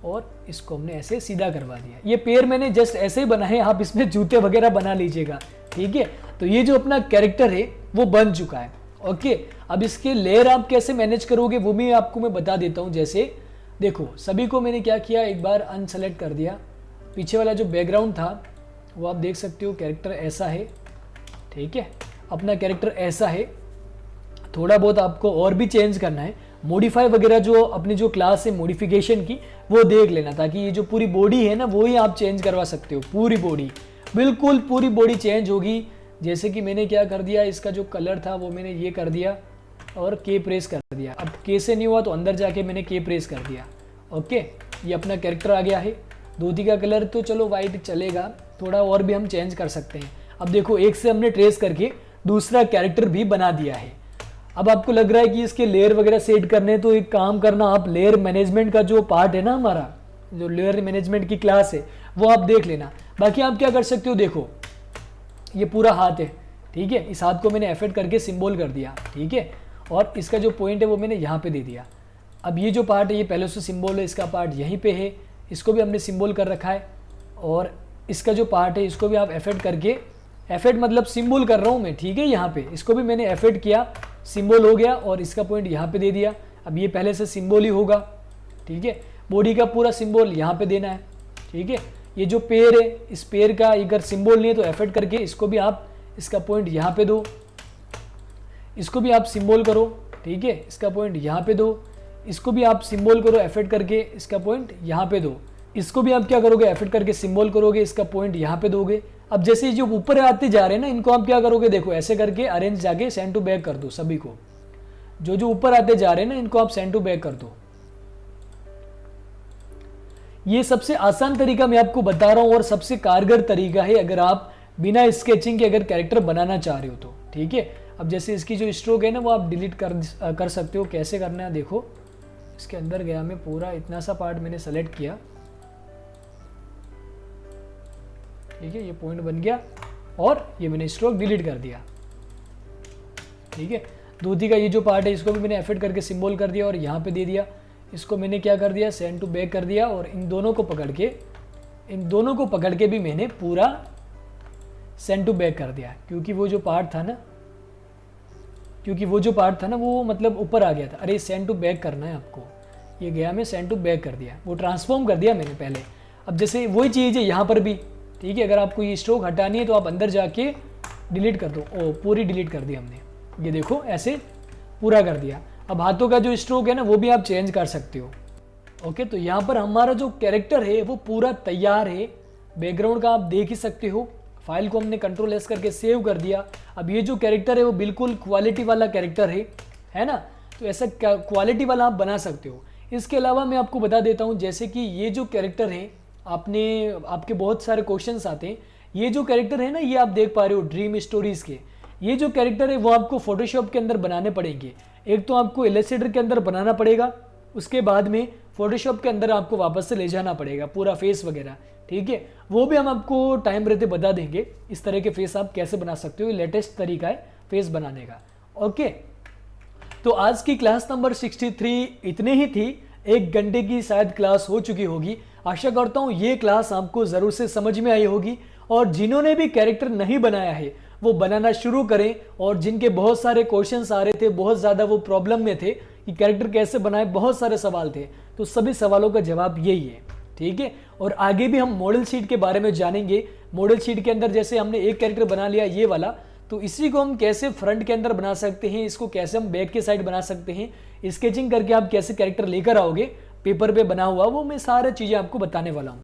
और इसको हमने ऐसे सीधा करवा दिया। ये पैर मैंने जस्ट ऐसे ही बनाए, आप इसमें जूते वगैरह बना लीजिएगा, ठीक है। तो ये जो अपना कैरेक्टर है वो बन चुका है, ओके। अब इसके लेयर आप कैसे मैनेज करोगे वो भी आपको मैं बता देता हूँ। जैसे देखो, सभी को मैंने क्या किया, एक बार अनसेलेक्ट कर दिया, पीछे वाला जो बैकग्राउंड था वो आप देख सकते हो, कैरेक्टर ऐसा है, ठीक है, अपना कैरेक्टर ऐसा है। थोड़ा बहुत आपको और भी चेंज करना है, मॉडिफाई वगैरह जो अपनी जो क्लास है मॉडिफिकेशन की वो देख लेना, ताकि ये जो पूरी बॉडी है ना वो ही आप चेंज करवा सकते हो, पूरी बॉडी, बिल्कुल पूरी बॉडी चेंज होगी। जैसे कि मैंने क्या कर दिया, इसका जो कलर था वो मैंने ये कर दिया और के प्रेस कर दिया। अब के से नहीं हुआ तो अंदर जाके मैंने के प्रेस कर दिया, ओके। ये अपना कैरेक्टर आ गया है। धोती का कलर तो चलो वाइट चलेगा, थोड़ा और भी हम चेंज कर सकते हैं। अब देखो, एक से हमने ट्रेस करके दूसरा कैरेक्टर भी बना दिया है। अब आपको लग रहा है कि इसके लेयर वगैरह सेट करने, तो एक काम करना, आप लेयर मैनेजमेंट का जो पार्ट है ना, हमारा जो लेयर मैनेजमेंट की क्लास है वो आप देख लेना। बाकी आप क्या कर सकते हो, देखो ये पूरा हाथ है, ठीक है, इस हाथ को मैंने एफेक्ट करके सिंबल कर दिया, ठीक है, और इसका जो पॉइंट है वो मैंने यहाँ पे दे दिया। अब ये जो पार्ट है ये पहले से सिंबल है, इसका पार्ट यहीं पे है, इसको भी हमने सिंबल कर रखा है। और इसका जो पार्ट है इसको भी आप एफेक्ट करके, एफेक्ट मतलब सिंबल कर रहा हूँ मैं, ठीक है, यहाँ पे इसको भी मैंने एफेक्ट किया, सिंबल हो गया, और इसका पॉइंट यहाँ पे दे दिया। अब ये पहले से सिंबल ही होगा, ठीक है, बॉडी का पूरा सिंबल यहाँ पे देना है, ठीक है। ये जो पैर है, इस पैर का अगर सिंबल नहीं है तो एफेक्ट करके इसको भी आप, इसका पॉइंट यहाँ पे दो, इसको भी आप सिंबल करो, ठीक है, इसका पॉइंट यहाँ पे दो, इसको भी आप सिंबल करो एफेक्ट करके, इसका पॉइंट यहाँ पे दो, इसको भी आप क्या करोगे, एफेक्ट करके सिंबल करोगे, इसका पॉइंट यहाँ पे दोगे। अब जैसे जो ऊपर आते जा रहे हैं ना, इनको आप क्या करोगे, देखो ऐसे करके अरेंज जाके सेंड टू बैक कर दो सभी को, जो ऊपर आते जा रहे हैं ना इनको आप सेंड टू बैक कर दो। ये सबसे आसान तरीका मैं आपको बता रहा हूं और सबसे कारगर तरीका है अगर आप बिना स्केचिंग के अगर कैरेक्टर बनाना चाह रहे हो तो, ठीक है। अब जैसे इसकी जो स्ट्रोक है ना वो आप डिलीट कर सकते हो। कैसे करना है देखो, इसके अंदर गया मैं, पूरा इतना सा पार्ट मैंने सेलेक्ट किया, ठीक है, ये पॉइंट बन गया, और ये मैंने स्ट्रोक डिलीट कर दिया, ठीक है। धोती का ये जो पार्ट है इसको भी मैंने एफेक्ट करके सिंबल कर दिया और यहाँ पे दे दिया। इसको मैंने क्या कर दिया, सेंड टू बैक कर दिया, और इन दोनों को पकड़ के भी मैंने पूरा सेंड टू बैक कर दिया, क्योंकि वो जो पार्ट था ना वो मतलब ऊपर आ गया था। अरे सेंड टू बैक करना है आपको, ये गया मैं सेंड टू बैक कर दिया, वो ट्रांसफॉर्म कर दिया मैंने पहले। अब जैसे वही चीज़ है यहाँ पर भी, ठीक है, अगर आपको ये स्ट्रोक हटानी है तो आप अंदर जाके डिलीट कर दो। ओ, पूरी डिलीट कर दी हमने, ये देखो ऐसे पूरा कर दिया। अब हाथों का जो स्ट्रोक है ना वो भी आप चेंज कर सकते हो, ओके। तो यहाँ पर हमारा जो कैरेक्टर है वो पूरा तैयार है। बैकग्राउंड का आप देख ही सकते हो, फाइल को हमने कंट्रोल एस करके सेव कर दिया। अब ये जो कैरेक्टर है वो बिल्कुल क्वालिटी वाला कैरेक्टर है ना, तो ऐसा क्वालिटी वाला आप बना सकते हो। इसके अलावा मैं आपको बता देता हूँ, जैसे कि ये जो कैरेक्टर है, आपके बहुत सारे क्वेश्चंस आते हैं, ये जो कैरेक्टर है ना, ये आप देख पा रहे हो ड्रीम स्टोरीज के, ये जो कैरेक्टर है वो आपको फोटोशॉप के अंदर बनाने पड़ेंगे। एक तो आपको इलस्ट्रेटर के अंदर बनाना पड़ेगा, उसके बाद में फोटोशॉप के अंदर आपको वापस से ले जाना पड़ेगा पूरा फेस वगैरह, ठीक है। वो भी हम आपको टाइम रहते बता देंगे, इस तरह के फेस आप कैसे बना सकते हो, लेटेस्ट तरीका है फेस बनाने का, ओके। तो आज की क्लास नंबर 63 इतने ही थी। 1 घंटे की शायद क्लास हो चुकी होगी। आशा करता हूँ ये क्लास आपको ज़रूर से समझ में आई होगी, और जिन्होंने भी कैरेक्टर नहीं बनाया है वो बनाना शुरू करें, और जिनके बहुत सारे क्वेश्चंस आ रहे थे, बहुत ज़्यादा वो प्रॉब्लम में थे कि कैरेक्टर कैसे बनाए, बहुत सारे सवाल थे, तो सभी सवालों का जवाब यही है। ठीक है, और आगे भी हम मॉडल शीट के बारे में जानेंगे। मॉडल शीट के अंदर जैसे हमने एक कैरेक्टर बना लिया ये वाला, तो इसी को हम कैसे फ्रंट के अंदर बना सकते हैं, इसको कैसे हम बैक के साइड बना सकते हैं, स्केचिंग करके आप कैसे कैरेक्टर लेकर आओगे पेपर पे बना हुआ, वो मैं सारी चीज़ें आपको बताने वाला हूँ।